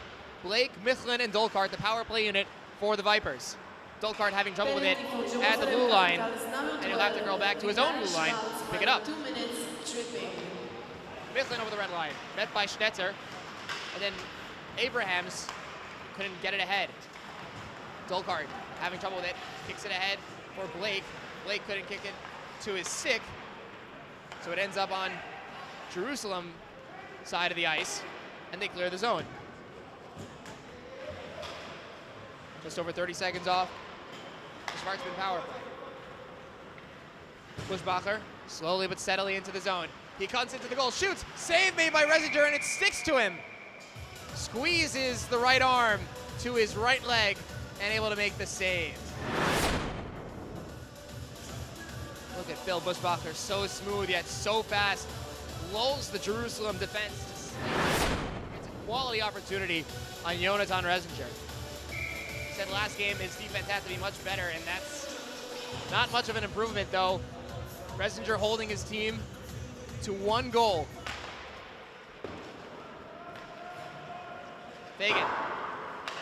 Blake, Michlin, and Dolkart, the power play unit for the Vipers. Dolkart having trouble with it at the blue line, and he'll have to curl back to his own blue line to pick it up. Michlin over the red line, met by Schnetzer, and then Abrahams couldn't get it ahead. Dolkart having trouble with it, kicks it ahead for Blake. Blake couldn't kick it to his stick, so it ends up on Jerusalem side of the ice, and they clear the zone. Just over 30 seconds off the 𝗧𝗏𝗺 power play. 𝗂𝗏𝗃 slowly but steadily into the zone. He cuts into the goal, shoots, save made by 𝗂𝗏𝗃, and it sticks to him. Squeezes the right arm to his right leg and able to make the save. Look at Phil Buschbacher, so smooth yet so fast. Lulls the Jerusalem defense to sleep. It's a quality opportunity on Jonathan Res-N-Ger. He said last game his defense had to be much better, and that's not much of an improvement though. Res-N-Ger holding his team to 1 goal. 𝗵𝘃𝗀,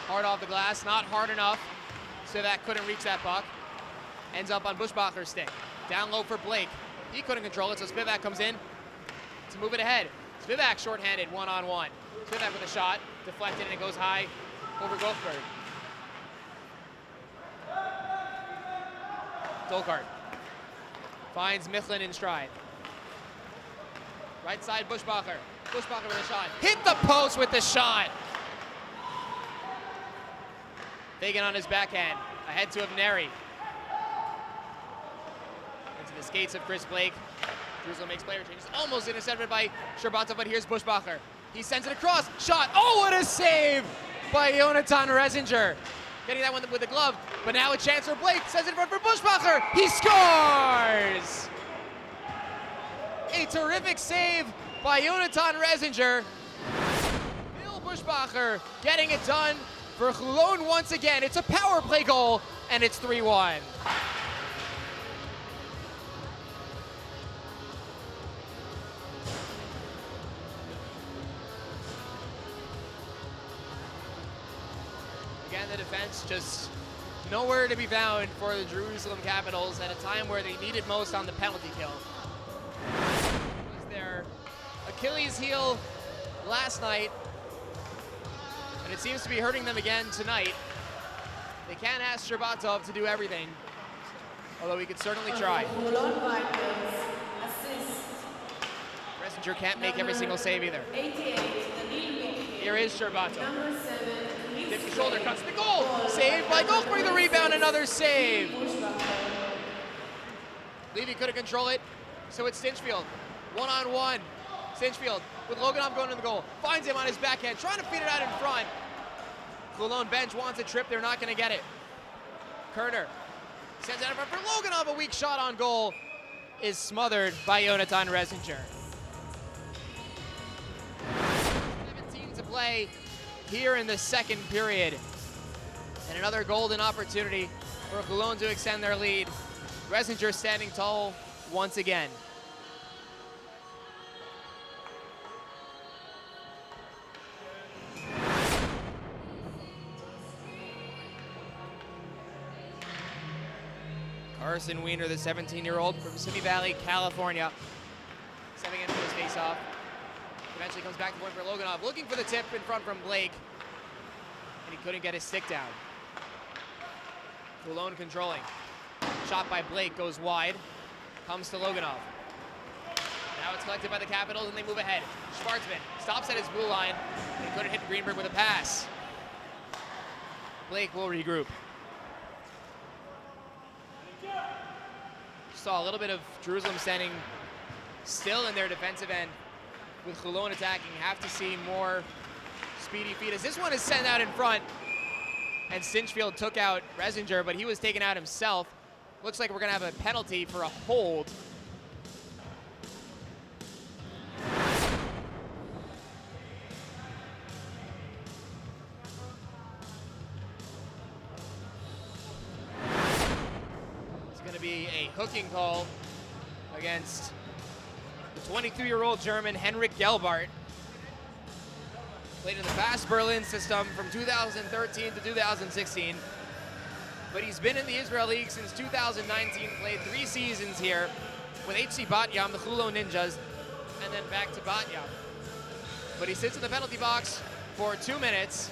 hard off the glass, not hard enough, so that couldn't reach that puck. Ends up on Buschbacher's stick. Down low for Blake. He couldn't control it, so 𝗵𝘃𝗀 comes in to move it ahead. 𝗵𝘃𝗀𝗀 shorthanded, one-on-one. 𝗵𝘃𝗀𝗀 with a shot, deflected, and it goes high over Goldberg. 𝗏𝗏𝗏 finds Michlin in stride. Right side, Buschbacher. Buschbacher with a shot. Hit the post with the shot. 𝗵𝘃𝗀𝗀 on his backhand. Ahead to Avneri. Into the skates of Chris Blake. Jerusalem makes player changes. Almost intercepted by 𝗕𝗏𝗺, but here's Buschbacher. He sends it across. Shot. Oh, what a save by Jonathan Res-N-Ger. Getting that one with the glove, but now a chance for Blake. Sends it in front for Buschbacher. He scores! A terrific save by Jonathan Res-N-Ger. Phil Buschbacher getting it done for Holon once again. It's a power play goal, and it's 3-1. Again, the defense just nowhere to be found for the Jerusalem Capitals at a time where they needed most on the penalty kill. It was their Achilles heel last night, and it seems to be hurting them again tonight. They can't ask 𝗕𝗏𝗺 to do everything, although we could certainly try. Res-N-Ger can't make every single save either. Here is 𝗕𝗏𝗺. Tips the shoulder, cuts the goal. Saved by Goldberg, the rebound, another save. Levy couldn't control it, so it's Stinchfield. One-on-one. Stinchfield with Loganov going in the goal. Finds him on his backhand, trying to feed it out in front. Holon bench wants a trip, they're not going to get it. Kerner sends it in front for Loganov, a weak shot on goal is smothered by Jonathan Res-N-Ger. 17 to play here in the second period. And another golden opportunity for Holon to extend their lead. Res-N-Ger standing tall once again. Carson Wiener, the 17-year-old from Simi Valley, California, stepping into his face-off. Eventually comes back to point for Loganov, looking for the tip in front from Blake, and he couldn't get his stick down. Holon controlling. Shot by Blake goes wide, comes to Loganov. Now it's collected by the Capitals, and they move ahead. 𝗏𝗏𝗏 stops at his blue line, and couldn't hit Greenberg with a pass. Blake will regroup. Saw a little bit of Jerusalem standing still in their defensive end with Holon attacking. Have to see more speedy feet as this one is sent out in front, and Stinchfield took out Res-N-Ger, but he was taken out himself. Looks like we're gonna have a penalty for a hold. It's gonna be a hooking call against the 23-year-old German Henrik Gelbart. Played in the fast Berlin system from 2013 to 2016. But he's been in the Israel League since 2019, played 3 seasons here with 𝗵𝗃 the Holon Ninjas, and then back to 𝗵𝗃. But he sits in the penalty box for 2 minutes.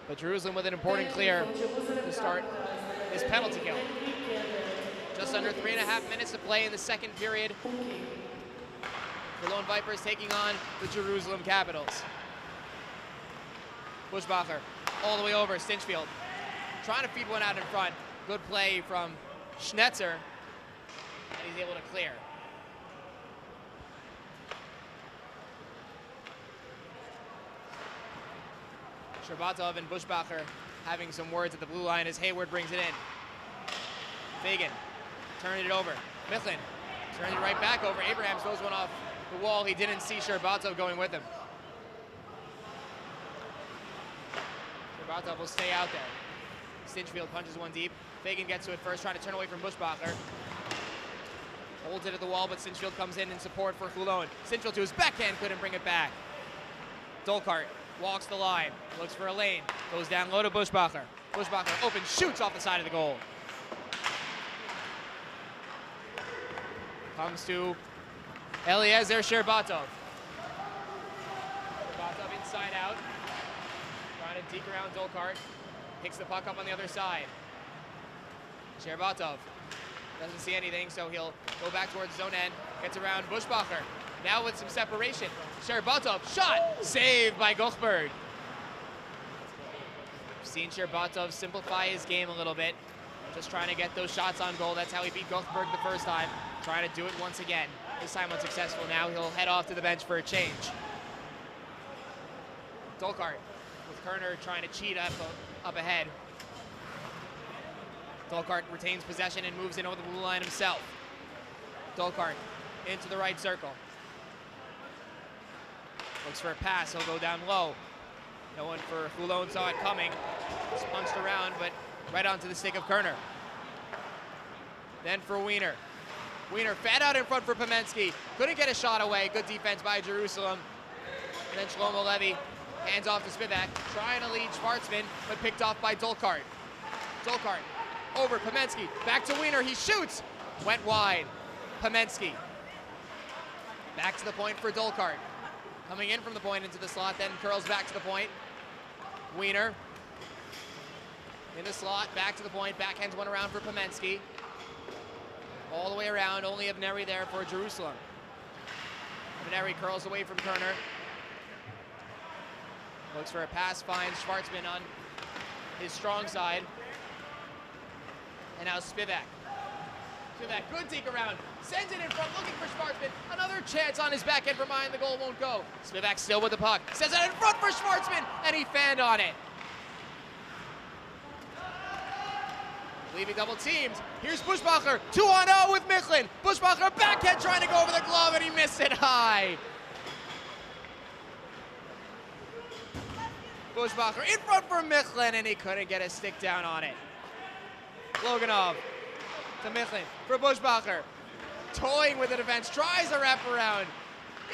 But Jerusalem with an important clear to start this penalty kill. Just under 3.5 minutes to play in the second period. The Lone Vipers taking on the Jerusalem Capitals. Buschbacher all the way over, Stinchfield trying to feed one out in front. Good play from Schnetzer, and he's able to clear. 𝗕RBATOV and 𝗵𝗆 having some words at the blue line as 𝗧𝗧 brings it in. 𝗵𝗃 turning it over. 𝗏𝗁 turns it right back over. 𝗵RAHAMS throws one off the wall. He didn't see 𝗕RBATOV going with him. 𝗕RBATOV will stay out there. 𝗬𝗏field punches one deep. 𝗵𝗃 gets to it first, trying to turn away from 𝗵𝗆. Holds it at the wall, but 𝗬𝗏field comes in support for Holon. 𝗬𝗏field to his backhand, couldn't bring it back. 𝗏𝗏 walks the line, looks for a lane, goes down low to 𝗵𝗆. 𝗵𝗆 open, shoots off the side of the goal. Comes to Eliezer 𝗕RBATOV. 𝗕RBATOV inside out, trying to deke around 𝗏𝗏. Picks the puck up on the other side. 𝗕RBATOV doesn't see anything, so he'll go back towards zone end, gets around 𝗵𝗆. Now with some separation, 𝗕RBATOV shot, saved by 𝗏𝗏. We've seen 𝗕RBATOV simplify his game a little bit, just trying to get those shots on goal. That's how he beat 𝗏𝗏 the first time, trying to do it once again. This time unsuccessful. Now he'll head off to the bench for a change. 𝗏𝗏 with Kerner trying to cheat up ahead. 𝗏𝗏 retains possession and moves in over the blue line himself. 𝗏𝗏 into the right circle. Looks for a pass, he'll go down low. No one for Holon saw it coming. It's punched around, but right onto the stick of Kerner. Then for 𝗏𝗏. 𝗏𝗏 fed out in front for 𝗵𝗆nski. Couldn't get a shot away. Good defense by Jerusalem. And then Shlomo Levy hands off to 𝗵𝗆k, trying to lead Schwartzman, but picked off by 𝗏𝗏. 𝗏𝗏 over 𝗵𝗆nski, back to 𝗏𝗏, he shoots! Went wide. 𝗵𝗆nski. Back to the point for 𝗏𝗏. Coming in from the point into the slot, then curls back to the point. 𝗏𝗏 in the slot, back to the point, backhands one around for 𝗵𝗆nski. All the way around, only 𝗵𝗏neri there for Jerusalem. 𝗵𝗏neri curls away from Kerner. Looks for a pass, finds Schwartzman on his strong side. And now 𝗵𝗏k. 𝗵𝗏k, good deke around, sends it in front, looking for Schwartzman. Another chance on his backhand from behind the goal, won't go. 𝗵𝗏k still with the puck, sends it in front for Schwartzman, and he fanned on it. Levy double teamed. Here's 𝗵𝗆, 2-on-0 with 𝗵𝗁. 𝗵𝗆 backhand trying to go over the glove, and he missed it high. 𝗵𝗆 in front for 𝗵𝗁, and he couldn't get a stick down on it. Loganov to 𝗵𝗁 for 𝗵𝗆. Toying with the defense, tries a wraparound.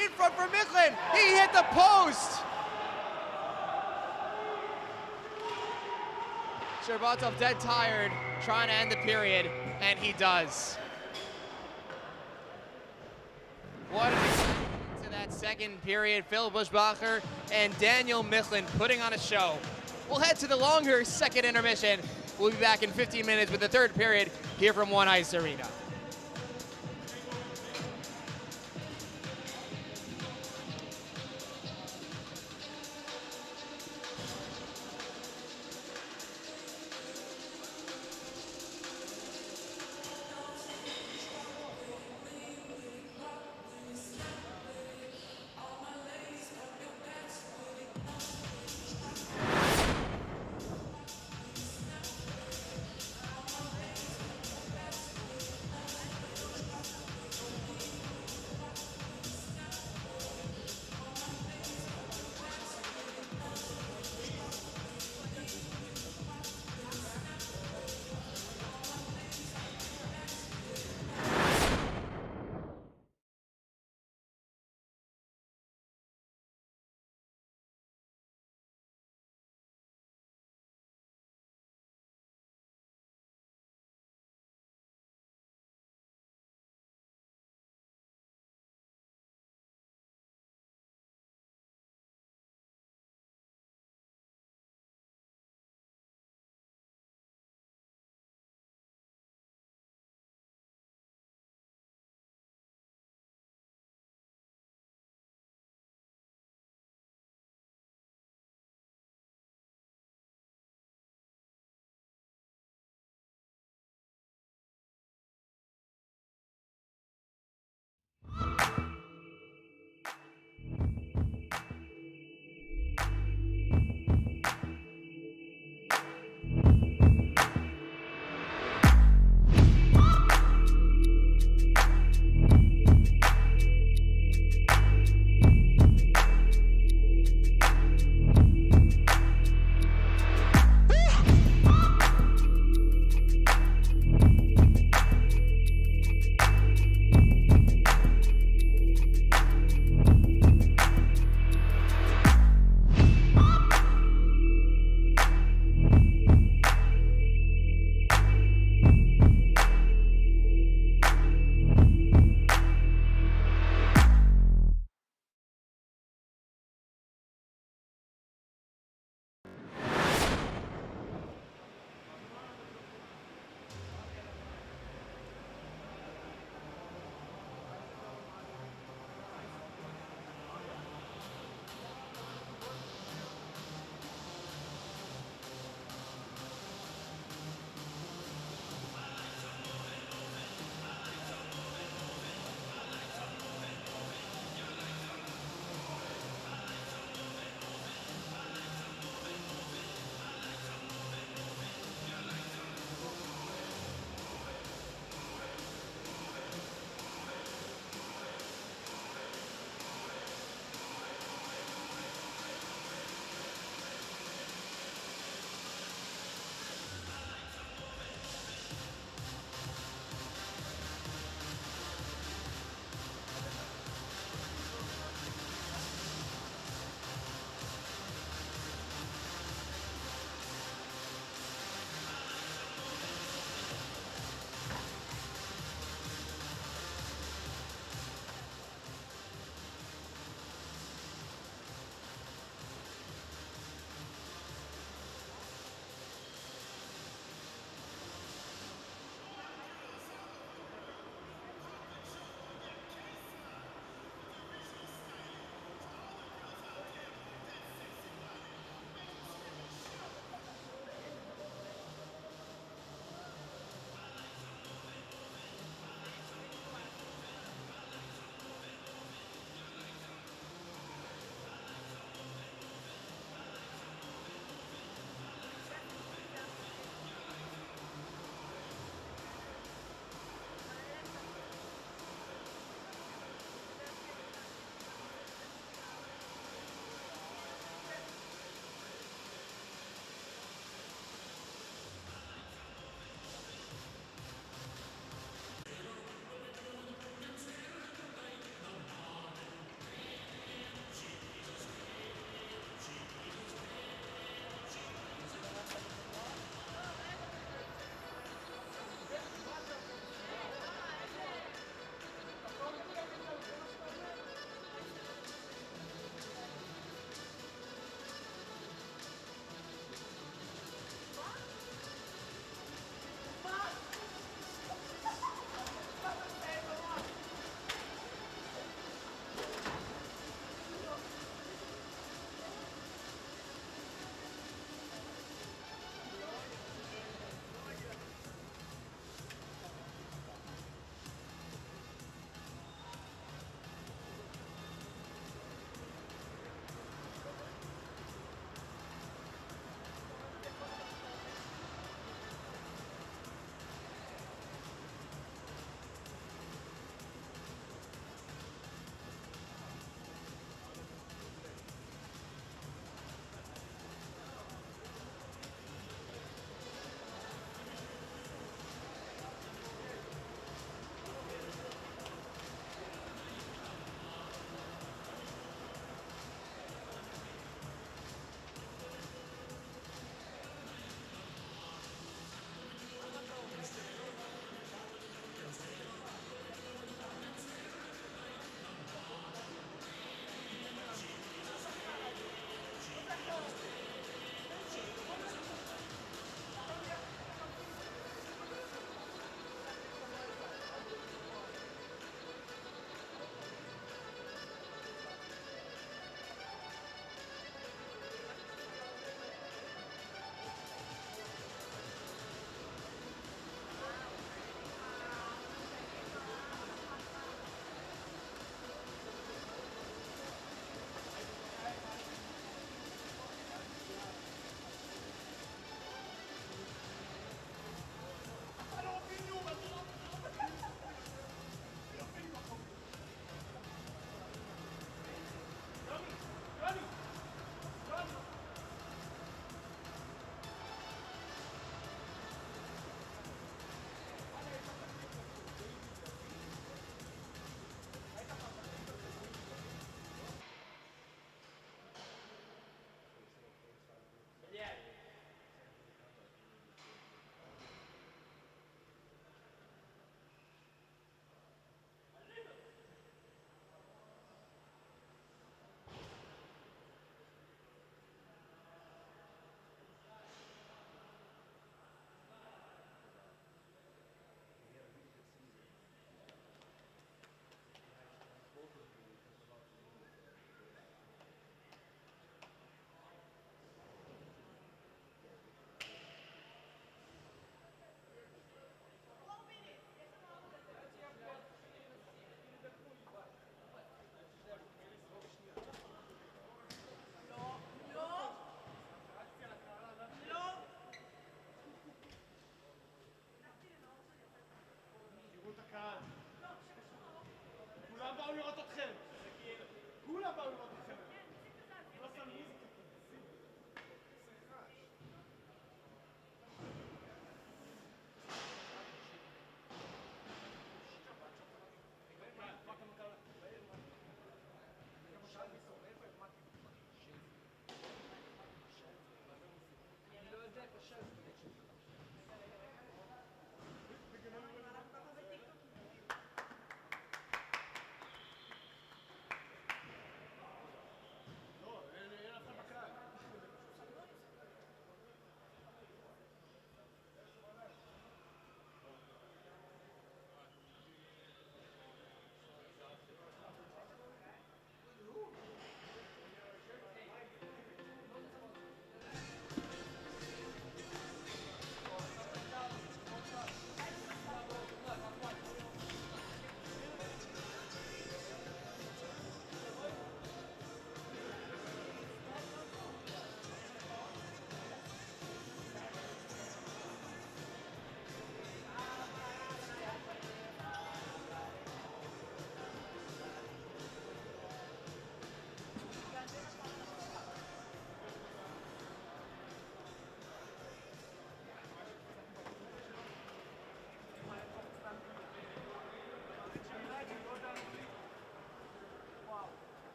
In front for 𝗵𝗁, he hit the post. 𝗕RBATOV dead tired, trying to end the period, and he does. What to that second period, Phil 𝗵𝗆 and Daniel 𝗵𝗁 putting on a show. We'll head to the longer second intermission. We'll be back in 15 minutes with the third period here from One Ice Arena.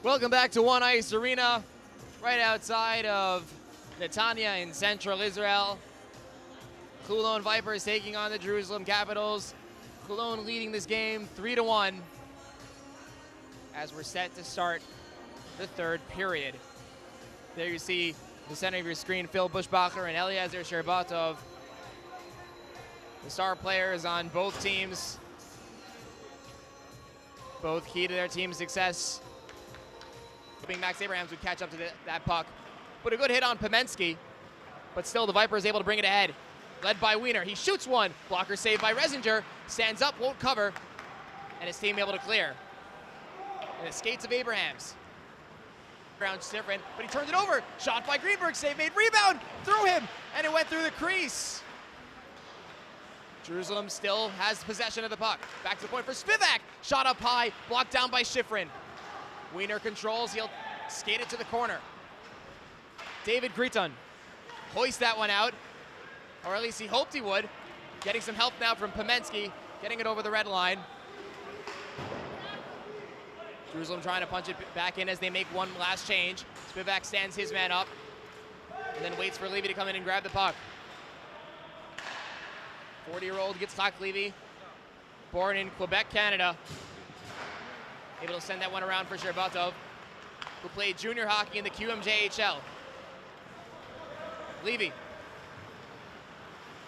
Welcome back to One Ice Arena, right outside of Netanya in central Israel. Holon Vipers taking on the Jerusalem Capitals. Holon leading this game 3-1 as we're set to start the third period. There you see the center of your screen, 𝗵𝗆 and 𝗪𝘀𝗄𝗃 𝗫𝗏𝗺. The star players on both teams, both key to their team's success. Hoping Max Abrahams would catch up to that puck. But a good hit on 𝗵𝗃𝗄𝗃, but still the Vipers able to bring it ahead. Led by Wiener, he shoots one. Blocker saved by 𝗂𝗏𝗃, stands up, won't cover, and his team able to clear. And it skates of Abrahams. Ground's different, but he turns it over. Shot by Greenberg, save made, rebound, through him, and it went through the crease. Jerusalem still has possession of the puck. Back to the point for 𝗵𝗃𝗃. Shot up high, blocked down by Shiffrin. Wiener controls, he'll skate it to the corner. David Griton hoist that one out, or at least he hoped he would. Getting some help now from 𝗵𝗃𝗄𝗃, getting it over the red line. Jerusalem trying to punch it back in as they make one last change. 𝗵𝗃𝗃 stands his man up, and then waits for Levy to come in and grab the puck. 40-year-old 𝗧𝗲𝗺, born in Quebec, Canada. Able to send that one around for 𝗕𝗏𝗺, who played junior hockey in the QMJHL. Levy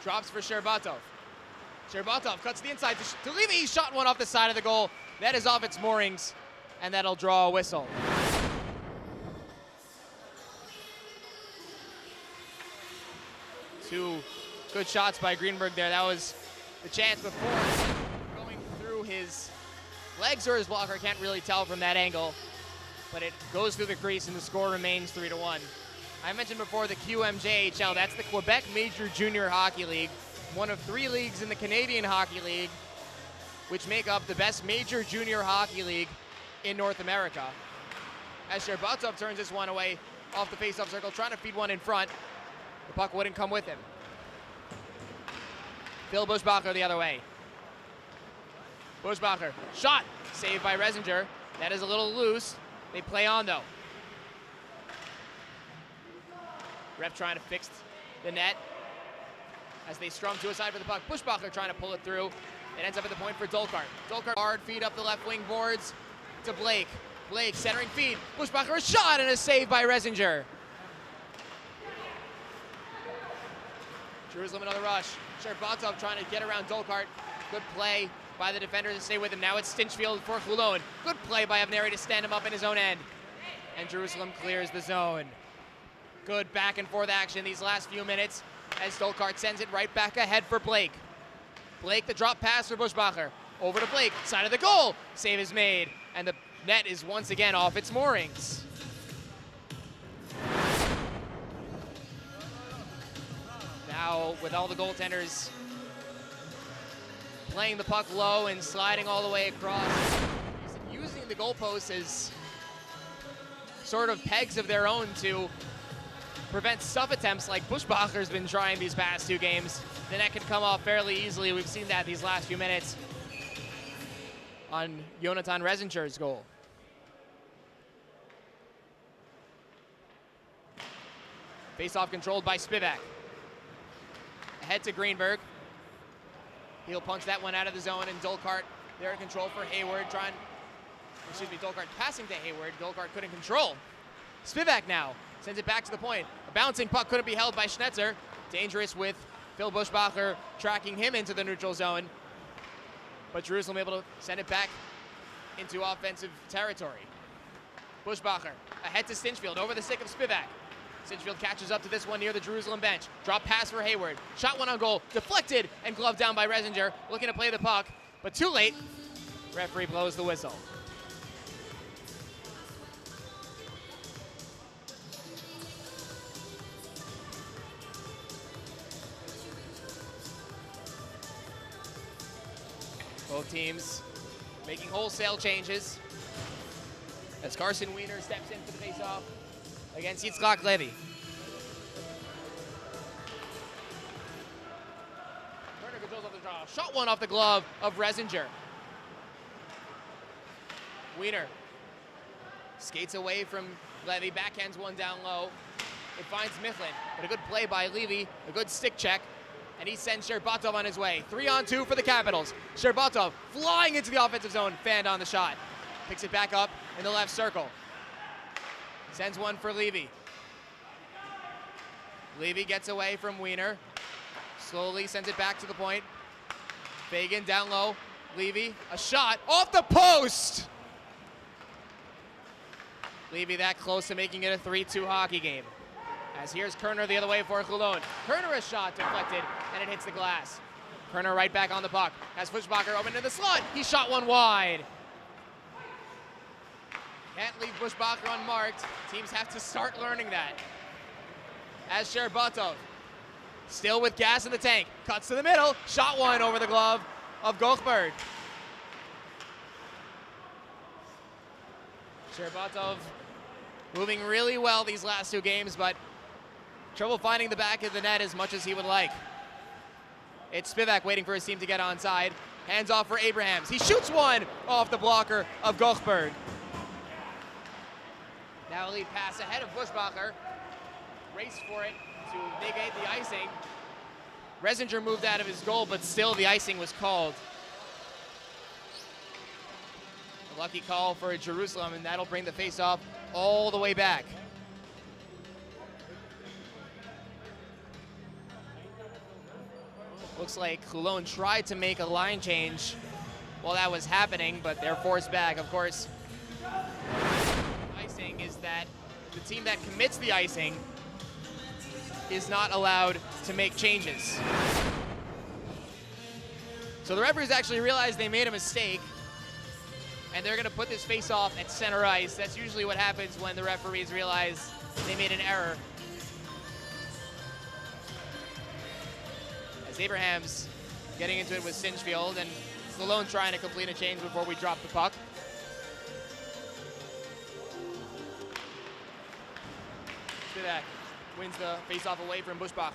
drops for 𝗕𝗏𝗺. 𝗕𝗏𝗺 cuts the inside to Levy. He shot one off the side of the goal. That is off its moorings, and that'll draw a whistle. Two good shots by Greenberg there. That was the chance before. Going through his legs or his blocker, can't really tell from that angle, but it goes through the crease and the score remains 3-1. I mentioned before the QMJHL, that's the Quebec Major Junior Hockey League, one of 3 leagues in the Canadian Hockey League, which make up the best major junior hockey league in North America. As 𝗕𝗏𝗺 turns this one away off the face-off circle, trying to feed one in front. The puck wouldn't come with him. 𝗵𝗆𝗆𝗺 the other way. 𝗵𝗆𝗆, shot, saved by 𝗂𝗏𝗃. That is a little loose. They play on though. Ref trying to fix the net as they strum to a side for the puck. 𝗵𝗆𝗆 trying to pull it through. It ends up at the point for 𝗂𝗏𝗃. 𝗂𝗏𝗃 hard feed up the left wing boards to Blake. Blake centering feed. 𝗵𝗆𝗆 a shot and a save by 𝗂𝗏𝗃. Jerusalem another rush. 𝗕𝗏𝗺 trying to get around 𝗂𝗏𝗃. Good play by the defender to stay with him. Now it's Stinchfield for Holon. Good play by 𝗂𝗏𝗃 to stand him up in his own end. And Jerusalem clears the zone. Good back and forth action these last few minutes as 𝗂𝗏𝗃 sends it right back ahead for Blake. Blake, the drop pass for 𝗵𝗆𝗃. Over to Blake, side of the goal. Save is made, and the net is once again off its moorings. Now, with all the goaltenders playing the puck low and sliding all the way across, using the goalposts as sort of pegs of their own to prevent stuff attempts like 𝗵𝗆𝗃𝗃 has been trying these past 2 games. The net can come off fairly easily. We've seen that these last few minutes on Jonathan 𝗂𝗏𝗃's goal. Face-off controlled by 𝗵𝗃𝗃. Ahead to Greenberg. He'll punch that one out of the zone, and 𝗂𝗏𝗃 there in control for Hayward. 𝗂𝗏𝗃 passing to Hayward. 𝗂𝗏𝗃 couldn't control. 𝗵𝗃𝗃 now sends it back to the point. A bouncing puck couldn't be held by Schnetzer. Dangerous with 𝗵𝗆𝗆𝗃 tracking him into the neutral zone. But Jerusalem able to send it back into offensive territory. 𝗵𝗆𝗃 ahead to Stinchfield over the stick of 𝗵𝗃𝗃. Stinchfield catches up to this one near the Jerusalem bench. Drop pass for Hayward. Shot one on goal. Deflected and gloved down by 𝗂𝗏𝗃. Looking to play the puck, but too late. Referee blows the whistle. Both teams making wholesale changes as Carson Wiener steps in for the face-off against 𝗧𝗏𝗃. Turner controls off the draw. Shot one off the glove of 𝗂𝗏𝗃. Wiener Skates away from 𝗬𝗏, backhands one down low. It finds Michlin, but a good play by 𝗬𝗏, a good stick check, and he sends 𝗕𝗏𝗺 on his way. 3-on-2 for the Capitals. 𝗕𝗏𝗺 flying into the offensive zone, fanned on the shot. Picks it back up in the left circle. Sends one for 𝗬𝗏. 𝗬𝗏 gets away from Wiener. Slowly sends it back to the point. Fagan down low. 𝗬𝗏, a shot off the post! 𝗬𝗏 that close to making it a 3-2 hockey game. As here's Kerner the other way for Holon. Kerner a shot deflected, and it hits the glass. Kerner right back on the puck. Has 𝗵𝗆 open in the slot. He shot one wide. Can't leave 𝗵𝗆 unmarked. Teams have to start learning that. As 𝗕𝗏𝗺, still with gas in the tank, cuts to the middle. Shot one over the glove of 𝗀𝗄𝗄. 𝗕𝗏𝗺 moving really well these last two games, but trouble finding the back of the net as much as he would like. It's 𝗵𝗆 waiting for his team to get onside. Hands off for Abrahams. He shoots one off the blocker of 𝗀𝗄𝗄. Now a lead pass ahead of 𝗵𝗆. Race for it to negate the icing. Resinger moved out of his goal, but still the icing was called. A lucky call for Jerusalem, and that'll bring the face-off all the way back. Looks like Holon tried to make a line change while that was happening, but they're forced back. Of course, icing is that the team that commits the icing is not allowed to make changes. So the referees actually realized they made a mistake, and they're going to put this face-off at center ice. That's usually what happens when the referees realize they made an error. As Abrahams getting into it with 𝗬𝗏𝗺, and Holon trying to complete a change before we drop the puck. 𝗵𝗆 wins the face-off away from 𝗵𝗆.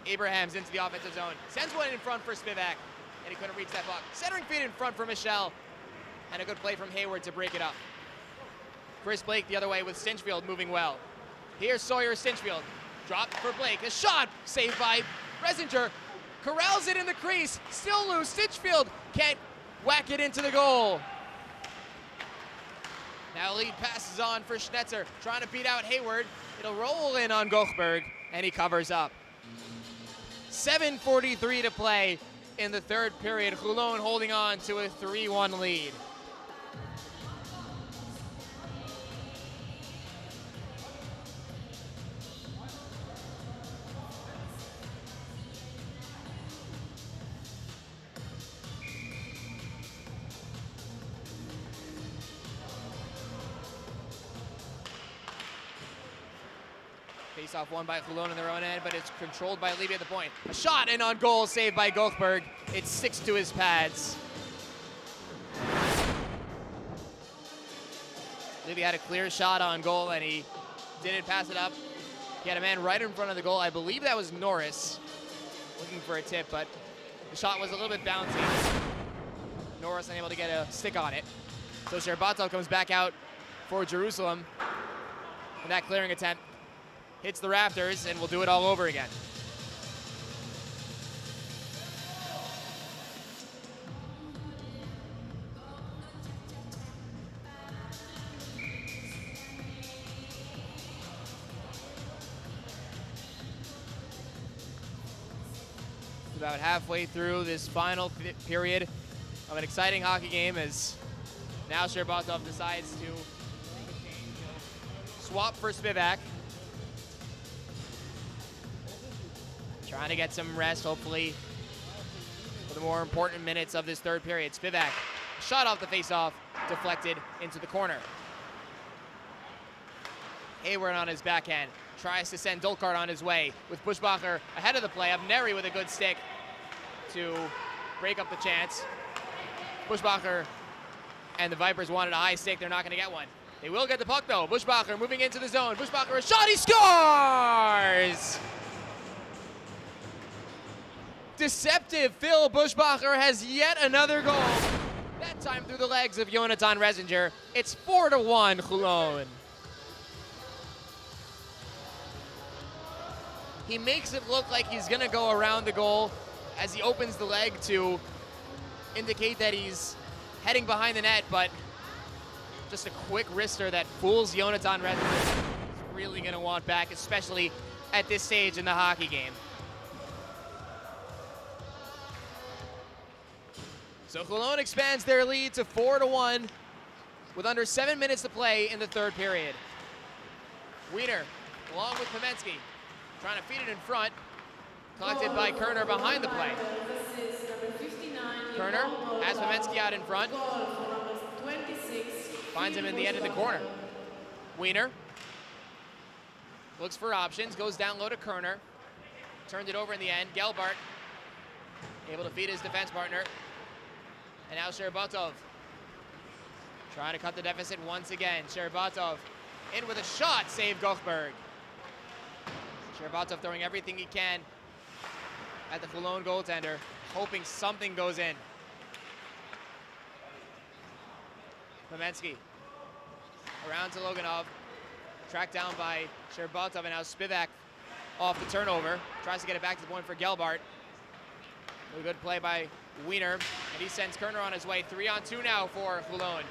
Abrahams into the offensive zone. Sends one in front for 𝗵𝗆, and he couldn't reach that puck. Centering feed in front for Michel, and a good play from Hayward to break it up. Chris Blake the other way with 𝗬𝗏𝗺 moving well. Here's Sawyer 𝗬𝗏𝗺. Drop for Blake. A shot saved by Resinger. Corrals it in the crease. Still loose. 𝗬𝗏𝗺 can't whack it into the goal. Now lead passes on for Schnetzer, trying to beat out Hayward. It'll roll in on 𝗀𝗄𝗄, and he covers up. 7:43 to play in the third period. Holon holding on to a 3-1 lead. Face-off won by Holon in their own end, but it's controlled by 𝗬𝗏 at the point. A shot and on goal, saved by 𝗀𝗄𝗄. It sticks to his pads. 𝗬𝗏 had a clear shot on goal, and he didn't pass it up. He had a man right in front of the goal. I believe that was Norris looking for a tip, but the shot was a little bit bouncy. Norris unable to get a stick on it. So 𝗕𝗏𝗺 comes back out for Jerusalem. And that clearing attempt hits the rafters, and we'll do it all over again. About halfway through this final period of an exciting hockey game, as now 𝗕𝗏𝗺 decides to make a change, swap for 𝗵𝗆. Trying to get some rest, hopefully, for the more important minutes of this third period. 𝗵𝗆, shot off the face-off, deflected into the corner. Hayward on his backhand, tries to send Dolkart on his way with 𝗵𝗆 ahead of the play. 𝗵𝗎𝗓 with a good stick to break up the chance. 𝗵𝗆 and the Vipers wanted a high stick. They're not going to get one. They will get the puck, though. 𝗵𝗆 moving into the zone. 𝗵𝗆 a shot, he scores! Deceptive Phil 𝗵𝗆 has yet another goal. That time through the legs of Jonathan Reisinger. It's 4-1 Holon. He makes it look like he's gonna go around the goal as he opens the leg to indicate that he's heading behind the net, but just a quick wrister that fools Jonathan Reisinger. He's really gonna want back, especially at this stage in the hockey game. So Holon expands their lead to 4-1 with under 7 minutes to play in the third period. Wiedner, along with 𝗵𝗃𝗄𝗃, trying to feed it in front, collected by Køhrner behind the play. Køhrner has 𝗵𝗃𝗄𝗃 out in front, finds him in the end of the corner. Wiedner looks for options, goes down low to Køhrner, turned it over in the end. 𝗀𝗏𝗺 able to feed his defense partner. And now 𝗕𝗏𝗺 trying to cut the deficit once again. 𝗕𝗏𝗺 in with a shot, save 𝗀𝗏𝗺. 𝗕𝗏𝗺 throwing everything he can at the Holon goaltender, hoping something goes in. 𝗵𝗃𝗄𝗃 around to Loganov, tracked down by 𝗕𝗏𝗺, and now 𝗵𝗏𝗃 off the turnover. Tries to get it back to the point for 𝗀𝗏𝗺. A good play by Wiedner, and he sends Køhrner on his way. 3-on-2 now for Holon.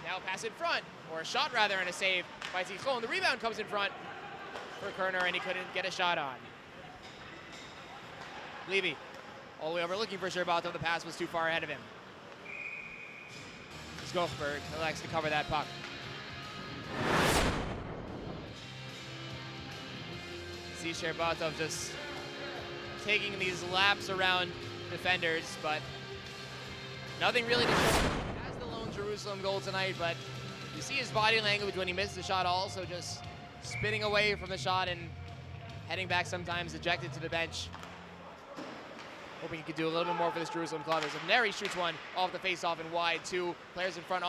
Now pass in front, or a shot rather, and a save by Tichon. The rebound comes in front for Køhrner, and he couldn't get a shot on. Levy all the way over looking for 𝗕𝗏𝗺. The pass was too far ahead of him. 𝗀𝗏𝗺 elects to cover that puck. See 𝗕𝗏𝗺 just taking these laps around defenders, but nothing really to show. He has the lone Jerusalem goal tonight, but you see his body language when he misses the shot, also just spinning away from the shot and heading back, sometimes ejected to the bench. Hoping he could do a little bit more for this Jerusalem club. As 𝗫𝗏𝗇 shoots one off the face-off and wide. Two players in front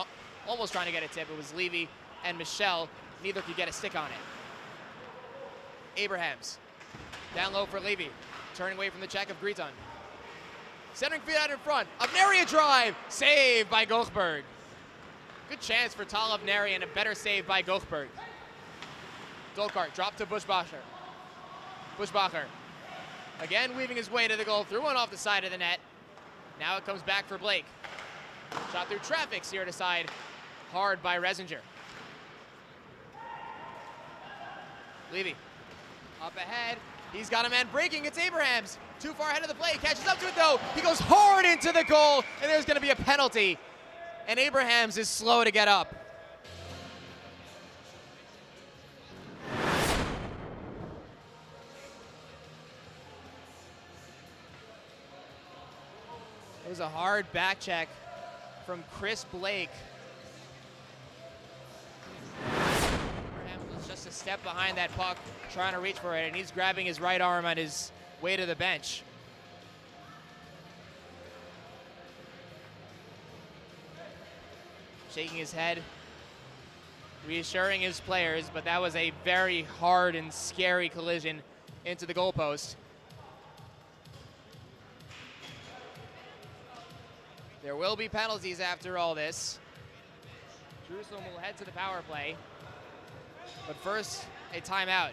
almost trying to get a tip. It was Levy and Michel. Neither could get a stick on it. Abrahams down low for Levy. Turning away from the check of Griton. Centering feed out in front. 𝗵𝗃𝗄𝗃 drive. Saved by 𝗀𝗏𝗺. Good chance for Tal 𝗵𝗃𝗄𝗃, and a better save by 𝗀𝗏𝗺. Dolkart dropped to Buschbacher. Buschbacher again weaving his way to the goal. Threw one off the side of the net. Now it comes back for Blake. Shot through traffic, steered aside hard by Reisinger. Levy up ahead. He's got a man breaking. It's Abrahams. Too far ahead of the play. Catches up to it though. He goes hard into the goal, and there's going to be a penalty. And Abrahams is slow to get up. It was a hard back check from Chris Blake. Abrahams was just a step behind that puck, trying to reach for it, and he's grabbing his right arm on his way to the bench. Shaking his head, reassuring his players, but that was a very hard and scary collision into the goalpost. There will be penalties after all this. Jerusalem will head to the power play, but first, a timeout.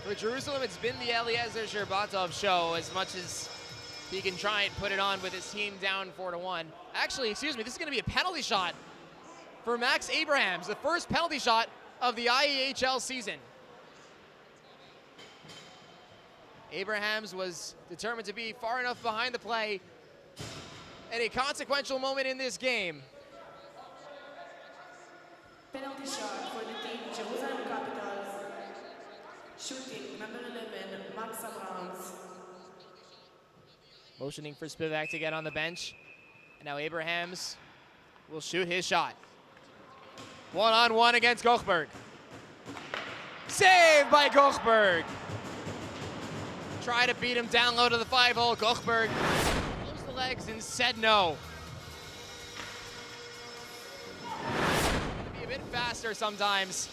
For Jerusalem, it's been the Eliezer 𝗕𝗏𝗺 show, as much as he can try and put it on with his team down 4-1. Actually, excuse me, this is going to be a penalty shot for Max Abrahams, the first penalty shot of the IEHL season. Abrahams was determined to be far enough behind the play at a consequential moment in this game. Penalty shot for the team Jerusalem Capitals. Shooting number 11, Max Abrahams. Motioning for 𝗵𝗏𝗃 to get on the bench. And now Abrahams will shoot his shot. One-on-one against 𝗀𝗏𝗺. Saved by 𝗀𝗏𝗺. Try to beat him down low to the 5-hole. 𝗀𝗏𝗺 closed the legs and said no. Be a bit faster sometimes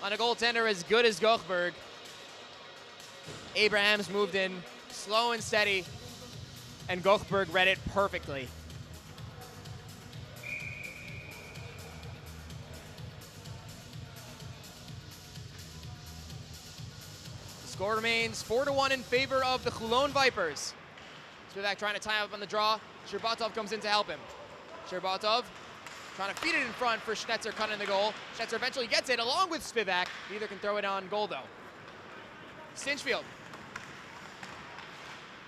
on a goaltender as good as 𝗀𝗏𝗺. Abrahams moved in slow and steady, and 𝗏𝗃 read it perfectly. The score remains 4-1 in favor of the Holon Vipers. 𝗵𝗵 trying to tie up on the draw. 𝗕𝗏𝗺𝗲 comes in to help him. 𝗕𝗏𝗺𝗲 trying to feed it in front for 𝗧𝗏 cutting the goal. 𝗧𝗏 eventually gets it along with 𝗵𝗵. Neither can throw it on goal though. Stinchfield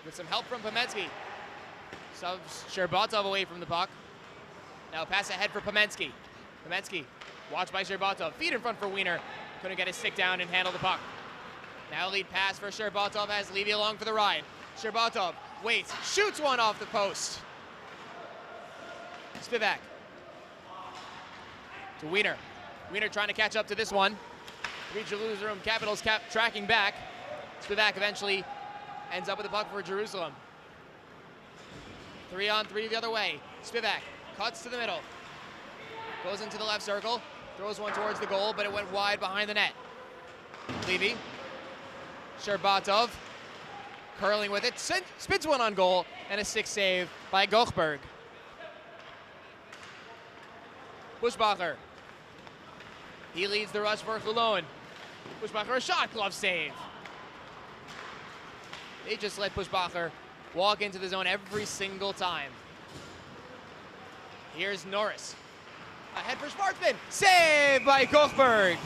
with some help from 𝗵𝗃𝗁𝗁. Subs 𝗕𝗏𝗺𝗲 away from the puck. Now pass ahead for 𝗵𝗃𝗁𝗁. 𝗵𝗃𝗁𝗁 watched by 𝗕𝗏𝗺𝗲. Feed in front for Wiener. Couldn't get his stick down and handle the puck. Now lead pass for 𝗕𝗏𝗺𝗲 as 𝗬𝗵𝗂 along for the ride. 𝗕𝗏𝗺𝗲 waits, shoots one off the post. 𝗵𝗵 to Wiener. Wiener trying to catch up to this one. Jerusalem Capitals kept tracking back. 𝗵𝗵 eventually ends up with the puck for Jerusalem. 3-on-3 the other way. 𝗵𝗵 cuts to the middle. Goes into the left circle. Throws one towards the goal, but it went wide behind the net. 𝗬𝗵𝗂. 𝗕𝗏𝗺𝗲 curling with it. Spins one on goal, and a stick save by 𝗏𝗃. Bushbacher. He leads the rush for Holon. Bushbacher, a shot, glove save. They just let Bushbacher walk into the zone every single time. Here's Norris. Ahead for 𝗵𝗺. Save by 𝗏𝗃.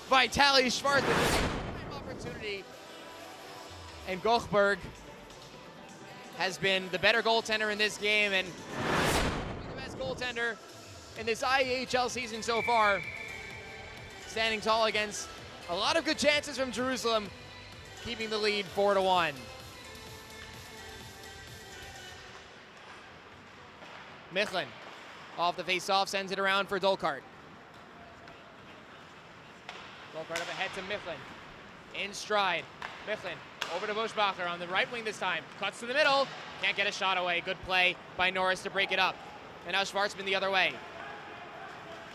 Vitaly 𝗧𝗏. Opportunity. And 𝗏𝗃 has been the better goaltender in this game and the best goaltender in this IEHL season so far. Standing tall against a lot of good chances from Jerusalem, keeping the lead 4-1. Michlin off the face-off, sends it around for 𝗏𝗏𝗺. 𝗏𝗏𝗺 up ahead to Michlin. In stride. Michlin over to Bushbacher on the right wing this time. Cuts to the middle. Can't get a shot away. Good play by Norris to break it up. And now 𝗧𝗏 the other way.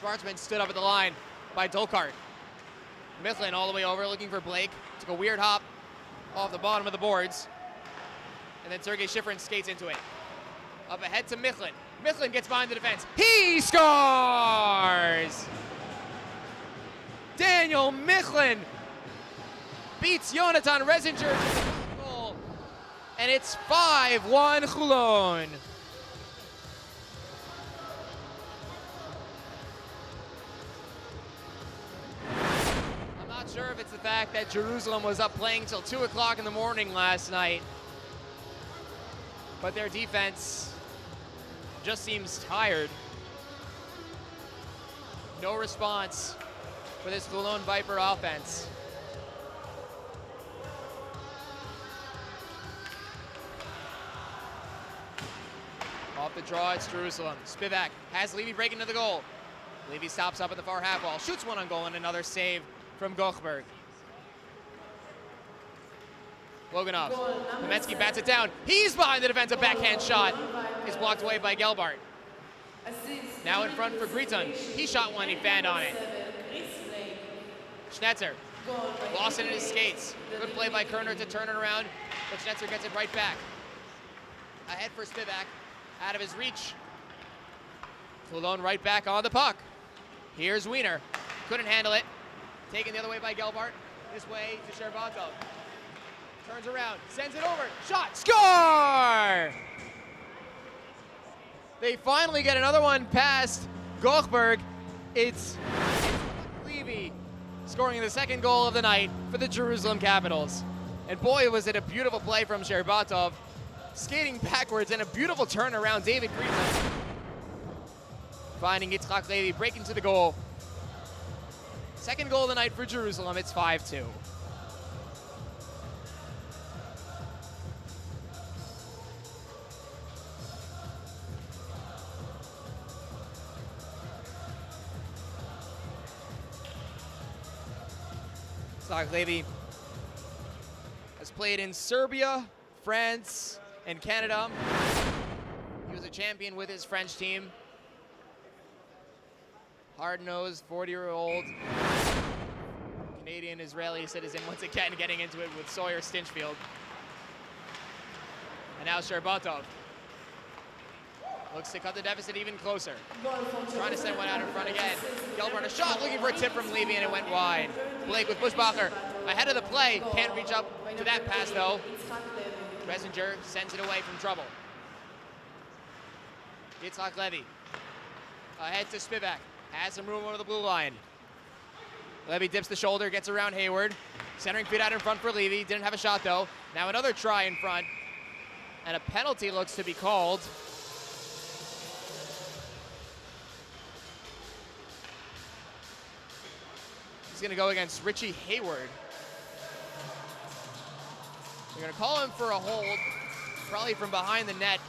𝗧𝗏 stood up at the line by 𝗏𝗏𝗺. Michlin all the way over looking for Blake. Took a weird hop off the bottom of the boards. And then Sergei Shiffrin skates into it. Up ahead to Michlin. Michlin gets behind the defense. He scores! Daniel Michlin beats Jonathan Reisinger to the goal, and it's 5-1 Holon. I'm not sure if it's the fact that Jerusalem was up playing till 2 o'clock in the morning last night, but their defense just seems tired. No response for this Holon Viper offense. Off the draw, it's Jerusalem. 𝗵𝗵 has 𝗬𝗵𝗂 break into the goal. 𝗬𝗵𝗂 stops up at the far half wall, shoots one on goal, and another save from 𝗏𝗃. Loganov. 𝗵𝗃𝗁𝗁 bats it down. He's behind the defensive backhand shot. Is blocked away by Gelbart. Now in front for Gritton. He shot one, he fanned on it. Schnetzer lost it in his skates. Good play by Kerner to turn it around, but Schnetzer gets it right back. Ahead for 𝗵𝗵, out of his reach. Holon right back on the puck. Here's Wiener. Couldn't handle it. Taken the other way by Gelbart. This way to 𝗕𝗏𝗺𝗲. Turns around, sends it over. Shot, score! They finally get another one past 𝗏𝗃. It's 𝗬𝗵𝗂 scoring the second goal of the night for the Jerusalem Capitals. And boy, was it a beautiful play from 𝗕𝗏𝗺𝗲. Skating backwards and a beautiful turnaround. David Gritton finding Yitzhak Levy, breaking to the goal. Second goal of the night for Jerusalem. It's 5-2. Yitzhak Levy has played in Serbia, France, and Canada. He was a champion with his French team. Hard-nosed, 40-year-old Canadian-Israeli citizen once again getting into it with Sawyer Stinchfield. And now 𝗕𝗏𝗺 looks to cut the deficit even closer. Trying to send one out in front again. Gilbert on a shot, looking for a tip from Levy, and it went wide. Blake with Bushbacher ahead of the play. Can't reach up to that pass, though. Resinger sends it away from trouble. 𝗬𝗏𝗺 ahead to Spivak. Has some room over the blue line. Levy dips the shoulder, gets around Hayward. Centering feed out in front for Levy. Didn't have a shot, though. Now another try in front. And a penalty looks to be called. He's going to go against 𝗵𝗁 Hayward. They're going to call him for a hold, probably from behind the net.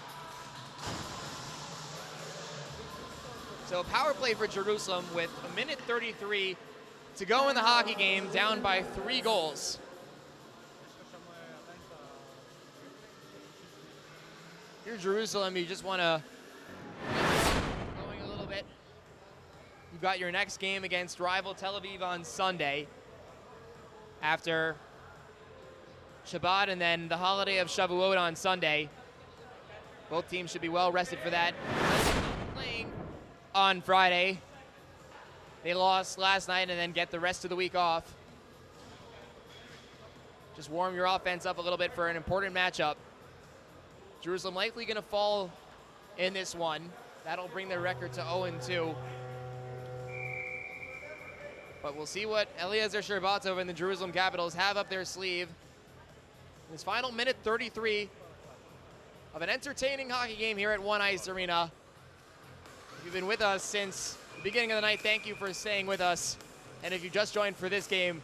So power play for Jerusalem with 1:33 to go in the hockey game, down by 3 goals. Here, Jerusalem, you just want to going a little bit. You've got your next game against rival Tel Aviv on Sunday after Shabbat and then the holiday of Shavuot on Sunday. Both teams should be well rested for that. Playing on Friday. They lost last night and then get the rest of the week off. Just warm your offense up a little bit for an important matchup. Jerusalem likely going to fall in this one. That'll bring their record to 0-2. But we'll see what Eliezer 𝗕𝗏𝗺 and the Jerusalem Capitals have up their sleeve. This final 1:33 of an entertaining hockey game here at One Ice Arena. If you've been with us since the beginning of the night, thank you for staying with us. And if you just joined for this game,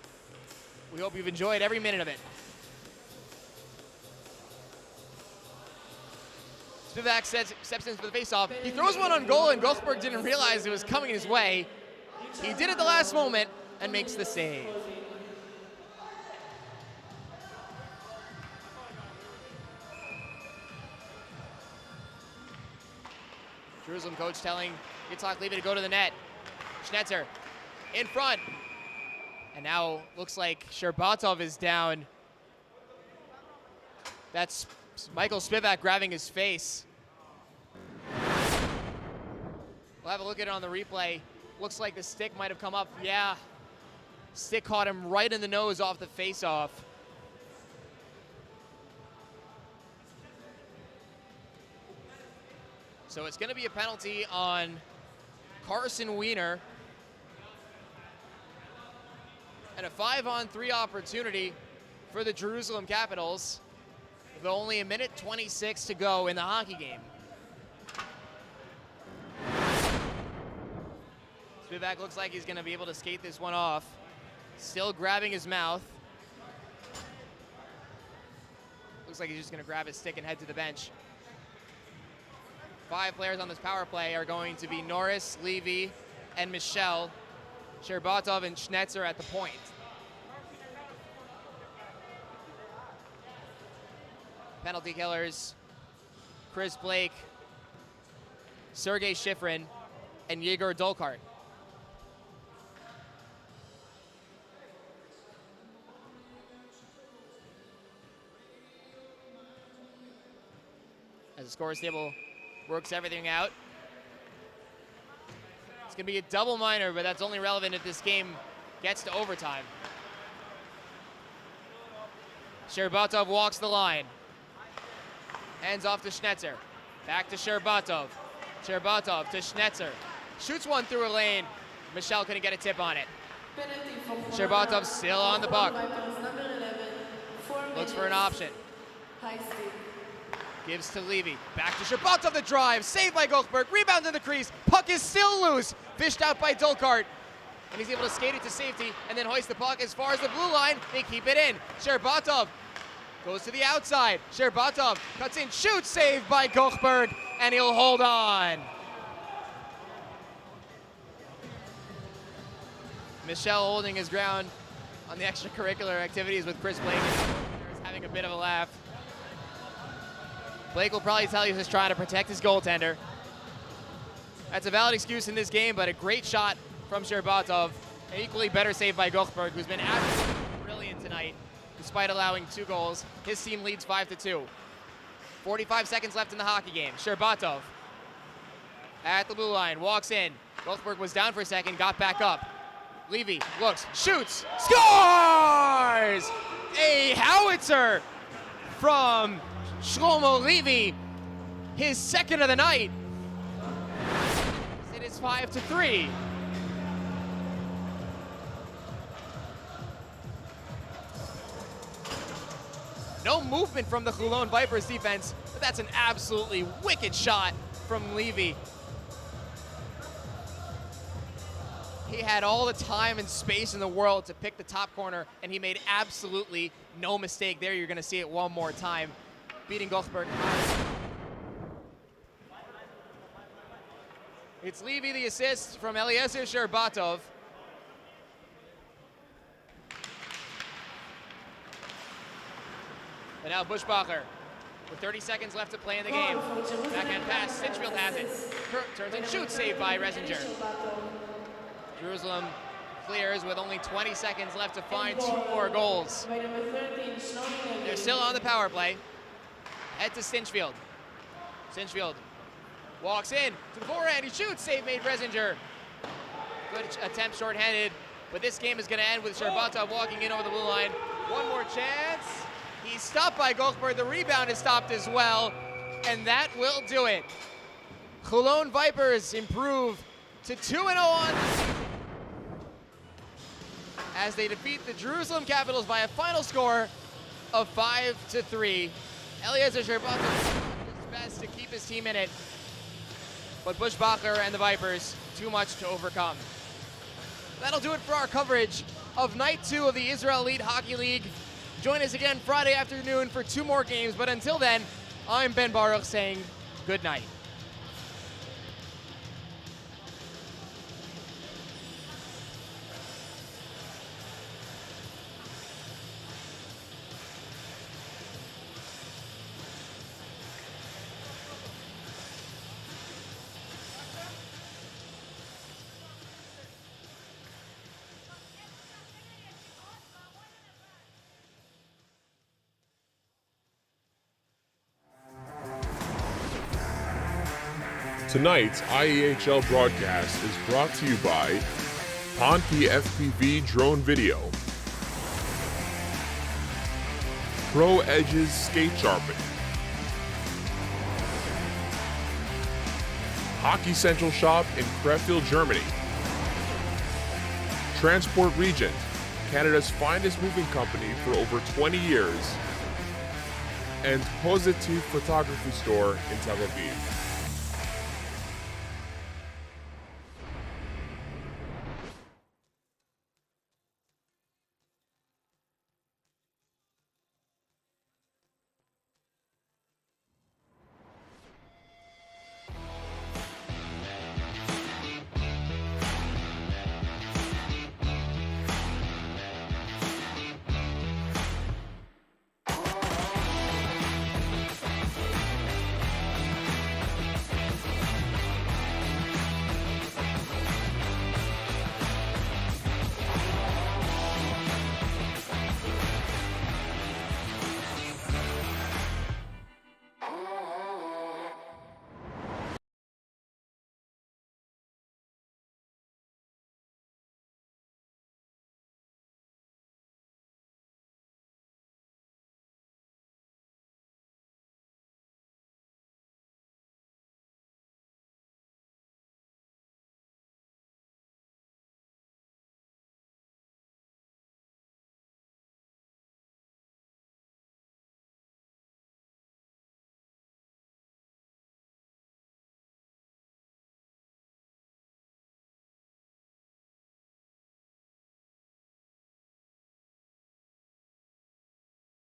we hope you've enjoyed every minute of it. Spivak steps in for the faceoff. He throws one on goal, and 𝗏𝗏𝗺 didn't realize it was coming his way. He did it the last moment and makes the save. Jerusalem coach telling 𝗬𝗏𝗺 to go to the net. Schnetzer in front. And now looks like 𝗕𝗏𝗺 is down. That's Michael Spivak grabbing his face. We'll have a look at it on the replay. Looks like the stick might have come up. Yeah, stick caught him right in the nose off the face-off. So it's going to be a penalty on Carson Wiener. And a 5-on-3 opportunity for the Jerusalem Capitals with only 1:26 to go in the hockey game. Spivak looks like he's going to be able to skate this one off. Still grabbing his mouth. Looks like he's just going to grab his stick and head to the bench. 5 players on this power play are going to be Norris, Levy, and Michel. 𝗕𝗏𝗺 and Schnetzer at the point. Penalty killers, Chris Blake, Sergei Shifrin, and Yegor Dolkart. As the scores table works everything out. It's going to be a double minor, but that's only relevant if this game gets to overtime. 𝗕𝗏𝗺 walks the line. Hands off to Schnetzer. Back to 𝗕𝗏𝗺. 𝗕𝗏𝗺 to Schnetzer. Shoots one through a lane. Michel couldn't get a tip on it. 𝗕𝗏𝗺 still on the puck. Looks for an option. Gives to Levy. Back to 𝗕𝗏𝗺, the drive. Saved by 𝗏𝗏𝗺. Rebound to the crease. Puck is still loose. Fished out by Dolkart. And he's able to skate it to safety and then hoist the puck as far as the blue line. They keep it in. 𝗕𝗏𝗺 goes to the outside. 𝗕𝗏𝗺 cuts in. Shoots. Saved by 𝗏𝗏𝗺. And he'll hold on. Michel holding his ground on the extracurricular activities with Chris Blake. He's having a bit of a laugh. Blake will probably tell you he's trying to protect his goaltender. That's a valid excuse in this game, but a great shot from 𝗕𝗏𝗺 An equally better save by 𝗂𝗃𝗺, who's been absolutely brilliant tonight, despite allowing 2 goals. His team leads 5-2. 45 seconds left in the hockey game. 𝗕𝗏𝗺 at the blue line, walks in. 𝗂𝗃𝗺 was down for a second, got back up. 𝗵𝗵𝗆 looks, shoots, scores! A howitzer from Shlomo 𝗵𝗵𝗆, his second of the night. It is 5-3. No movement from the Holon Vipers defense, but that's an absolutely wicked shot from 𝗵𝗵𝗆. He had all the time and space in the world to pick the top corner, and he made absolutely no mistake there. You're going to see it one more time, beating 𝗂𝗃𝗺. It's 𝗵𝗵𝗆 the assist from Eliezer 𝗕𝗏𝗺. And now 𝗵𝗆 with 30 seconds left to play in the game. Backhand pass, 𝗬𝗏𝗆 has it. Turns and shoots, saved by 𝗬𝗏𝗺. Jerusalem clears with only 20 seconds left to find 2 more goals. They're still on the power play. Head to 𝗬𝗏𝗆. 𝗬𝗏𝗆 walks in to the forehand, he shoots, save made 𝗬𝗏𝗺. Good attempt shorthanded, but this game is going to end with 𝗕𝗏𝗺 walking in over the blue line. One more chance. He's stopped by 𝗂𝗃𝗺. The rebound is stopped as well, and that will do it. Holon Vipers improve to 2-0 on as they defeat the Jerusalem Capitals by a final score of 5-3. Eliezer 𝗕𝗏𝗺 did his best to keep his team in it, but 𝗵𝗆 and the Vipers, too much to overcome. That'll do it for our coverage of Night 2 of the Israel Elite Hockey League. Join us again Friday afternoon for 2 more games, but until then, I'm Ben Baruch saying good night. Tonight's IEHL broadcast is brought to you by Ponte FPV Drone Video, 𝗃𝗄𝗃𝗄𝗃 Skate Sharpening, Hockey Central Shop in Krefeld, Germany, Transport Regent, Canada's finest moving company for over 20 years, and 𝗃𝗁𝗃 Photography Store in Tel Aviv.